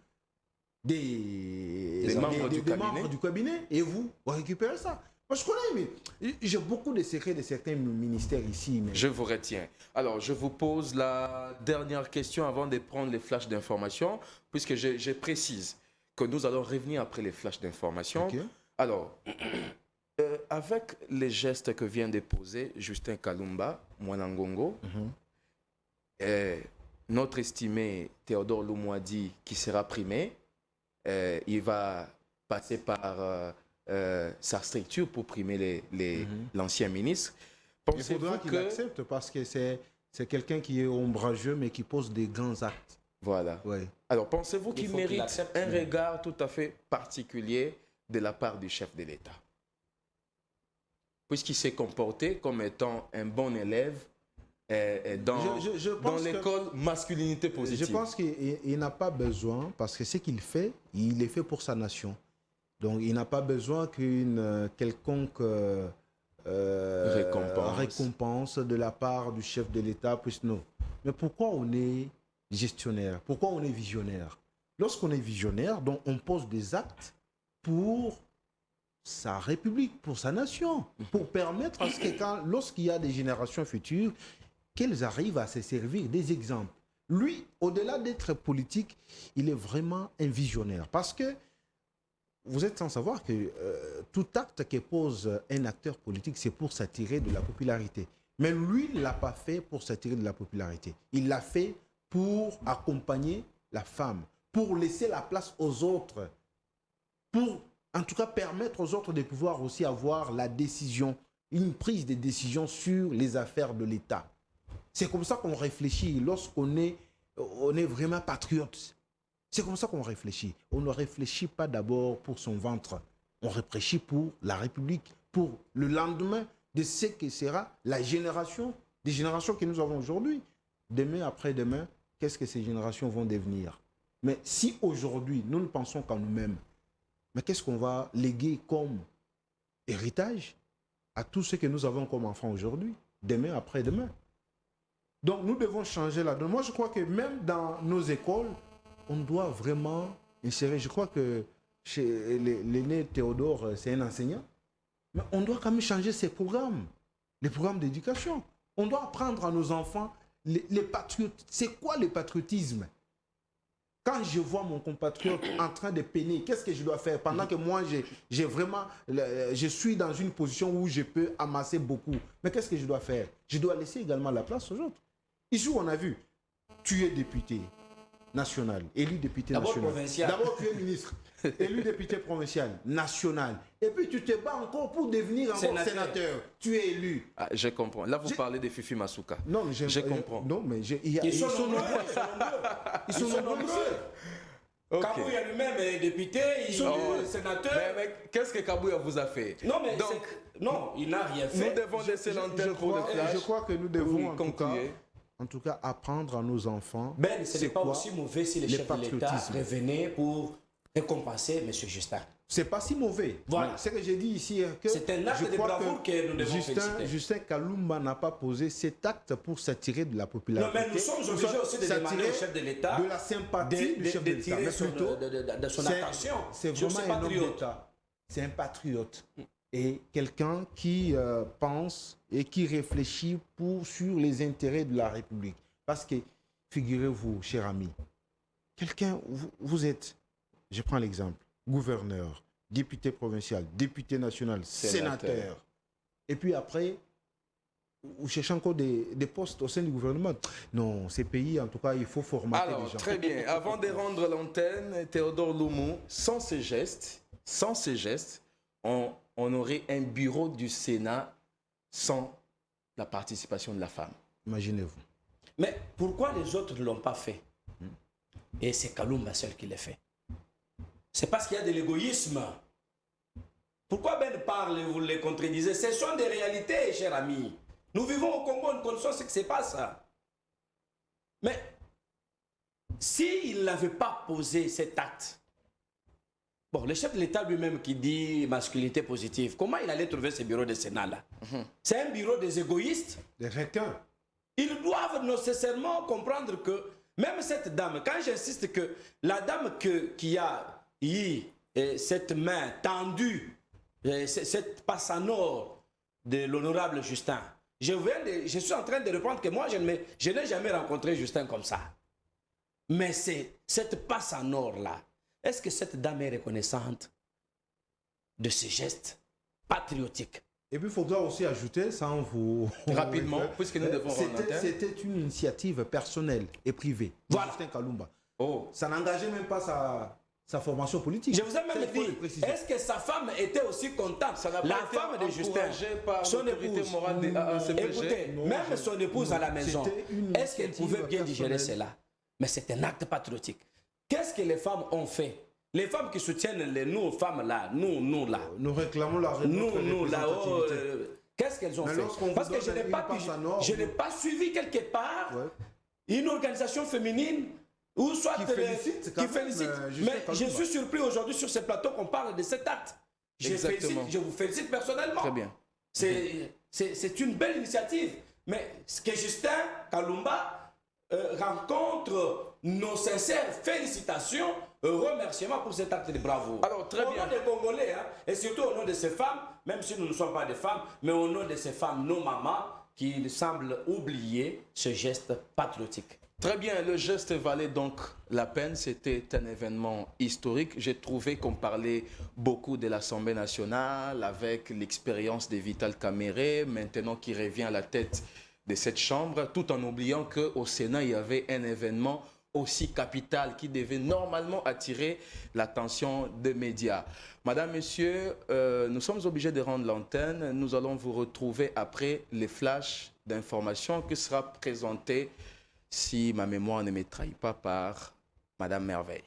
des membres du cabinet et vous récupérez ça. Moi, je connais, mais j'ai beaucoup de secrets de certains ministères ici. Mais... Je vous retiens. Alors, je vous pose la dernière question avant de prendre les flashs d'information, puisque je précise que nous allons revenir après les flashs d'information. Okay. Alors, avec les gestes que vient de poser Justin Kalumba, Mwanangongo, notre estimé Théodore Lumwadi, qui sera primé, il va passer par sa structure pour primer l'ancien ministre. Il faudra qu'il accepte parce que c'est quelqu'un qui est ombrageux mais qui pose des grands actes. Voilà. Ouais. Alors, pensez-vous qu'il faut mérite qu'il accepte. un regard tout à fait particulier de la part du chef de l'État? puisqu'il s'est comporté comme étant un bon élève dans l'école masculinité positive. Je pense qu'il n'a pas besoin, parce que ce qu'il fait, il est fait pour sa nation. Donc il n'a pas besoin qu'une quelconque récompense de la part du chef de l'État puisse non. Mais pourquoi on est gestionnaire? Pourquoi on est visionnaire? Lorsqu'on est visionnaire, donc on pose des actes pour sa République, pour sa nation, pour permettre à ce que lorsqu'il y a des générations futures, qu'elles arrivent à se servir des exemples. Lui, au-delà d'être politique, il est vraiment un visionnaire. Parce que vous êtes sans savoir que tout acte que pose un acteur politique, c'est pour s'attirer de la popularité. Mais lui, il ne l'a pas fait pour s'attirer de la popularité. Il l'a fait pour accompagner la femme, pour laisser la place aux autres, pour en tout cas permettre aux autres de pouvoir aussi avoir la décision, une prise de décision sur les affaires de l'État. C'est comme ça qu'on réfléchit lorsqu'on est vraiment patriote. C'est comme ça qu'on réfléchit. On ne réfléchit pas d'abord pour son ventre. On réfléchit pour la République, pour le lendemain de ce que sera la génération, des générations que nous avons aujourd'hui. Demain, après-demain, qu'est-ce que ces générations vont devenir? Mais si aujourd'hui, nous ne pensons qu'à nous-mêmes, mais qu'est-ce qu'on va léguer comme héritage à tout ce que nous avons comme enfants aujourd'hui, demain, après-demain? Donc, nous devons changer la donne. Moi, je crois que même dans nos écoles, on doit vraiment insérer. Je crois que chez l'aîné Théodore, c'est un enseignant. Mais on doit quand même changer ces programmes, les programmes d'éducation. On doit apprendre à nos enfants les patriotes. C'est quoi le patriotisme? Quand je vois mon compatriote en train de peiner, qu'est-ce que je dois faire? Pendant que moi, je suis dans une position où je peux amasser beaucoup. Mais qu'est-ce que je dois faire? Je dois laisser également la place aux autres. Ici, on a vu, tu es député national, élu député national. D'abord, tu es ministre, élu député provincial, national. Et puis, tu te bats encore pour devenir encore sénateur. Tu es élu. Ah, je comprends. Là, vous parlez de Fifi Masuka. Non, mais je comprends. Non, mais ils sont nombreux. Ils sont nombreux. Okay. Kabouya lui-même est député, il est sénateur. Mais qu'est-ce que Kabouya vous a fait? Non, mais non, il n'a rien fait. Nous devons laisser l'antenne pour le flash. Je crois que nous devons en tout cas apprendre à nos enfants. Ben, ce n'est pas aussi mauvais si les chefs de l'État revenaient pour récompenser M. Justin. C'est pas si mauvais. Voilà. Ce que j'ai dit ici, c'est un acte de bravoure que nous devons féliciter. Justin Kalumba n'a pas posé cet acte pour s'attirer de la popularité. Non, mais nous sommes obligés aussi de demander au chef de l'État de la sympathie du chef de l'État. Mais plutôt, de son attention. C'est vraiment un homme d'État. C'est un patriote. Et quelqu'un qui pense et qui réfléchit sur les intérêts de la République. Parce que, figurez-vous, cher ami, quelqu'un, vous êtes, je prends l'exemple, gouverneur, député provincial, député national, sénateur. Et puis après, vous cherchez encore des postes au sein du gouvernement. Non, ces pays, en tout cas, il faut formater les gens. Très bien. Avant de rendre l'antenne, Théodore Loumou, sans ces gestes, on aurait un bureau du Sénat sans la participation de la femme. Imaginez-vous. Mais pourquoi les autres ne l'ont pas fait? Et c'est Kalumba seul qui l'a fait. C'est parce qu'il y a de l'égoïsme. Pourquoi Ben parle et vous les contredisez? Ce sont des réalités, chers amis. Nous vivons au Congo, nous connaissons ce qui se passe. Mais s'il n'avait pas posé cet acte, bon, le chef de l'État lui-même qui dit masculinité positive, comment il allait trouver ce bureau de Sénat là? C'est un bureau des égoïstes. Des requins. Ils doivent nécessairement comprendre que même cette dame, quand j'insiste que la dame qui a eu cette main tendue, cette passe en or de l'honorable Justin, je suis en train de reprendre que moi, je n'ai jamais rencontré Justin comme ça. Mais c'est cette passe en or là. Est-ce que cette dame est reconnaissante de ce geste patriotique? Et puis, il faudra aussi ajouter, sans vous... Rapidement, puisque nous devons c'était une initiative personnelle et privée. Voilà. Justin Kalumba. Oh. Ça n'engageait même pas sa formation politique. Je vous ai même dit, est-ce que sa femme était aussi contente? La femme de Justin, son épouse, morale des AACPG. Écoutez, même son épouse à la maison, est-ce qu'elle pouvait bien digérer cela? Mais c'est un acte patriotique. Qu'est-ce que les femmes ont fait? Les femmes qui soutiennent nous femmes là, nous là. Nous réclamons la nous là, Qu'est-ce qu'elles ont Mais fait? lorsqu'on Parce vous que je donne n'ai une pas, passe en or, je n'ai pas suivi quelque part Ouais. une organisation féminine ou soit Qui félicite quand même, Justin Mais je Kalumba. suis surpris aujourd'hui sur ce plateau qu'on parle de cet acte. Exactement. Je vous félicite personnellement. Très bien. C'est une belle initiative. Mais ce que Justin Kalumba rencontre nos sincères félicitations, remerciements pour cet acte de bravoure. Alors, très bien. Au nom des Congolais, hein, et surtout au nom de ces femmes, même si nous ne sommes pas des femmes, mais au nom de ces femmes, nos mamans, qui semblent oublier ce geste patriotique. Très bien, le geste valait donc la peine. C'était un événement historique. J'ai trouvé qu'on parlait beaucoup de l'Assemblée nationale avec l'expérience de Vital Kamerhe, maintenant qui revient à la tête de cette chambre, tout en oubliant qu'au Sénat, il y avait un événement aussi capital qui devait normalement attirer l'attention des médias. Madame, Monsieur, nous sommes obligés de rendre l'antenne. Nous allons vous retrouver après les flashs d'informations qui sera présenté, si ma mémoire ne me trahit pas, par Madame Merveille.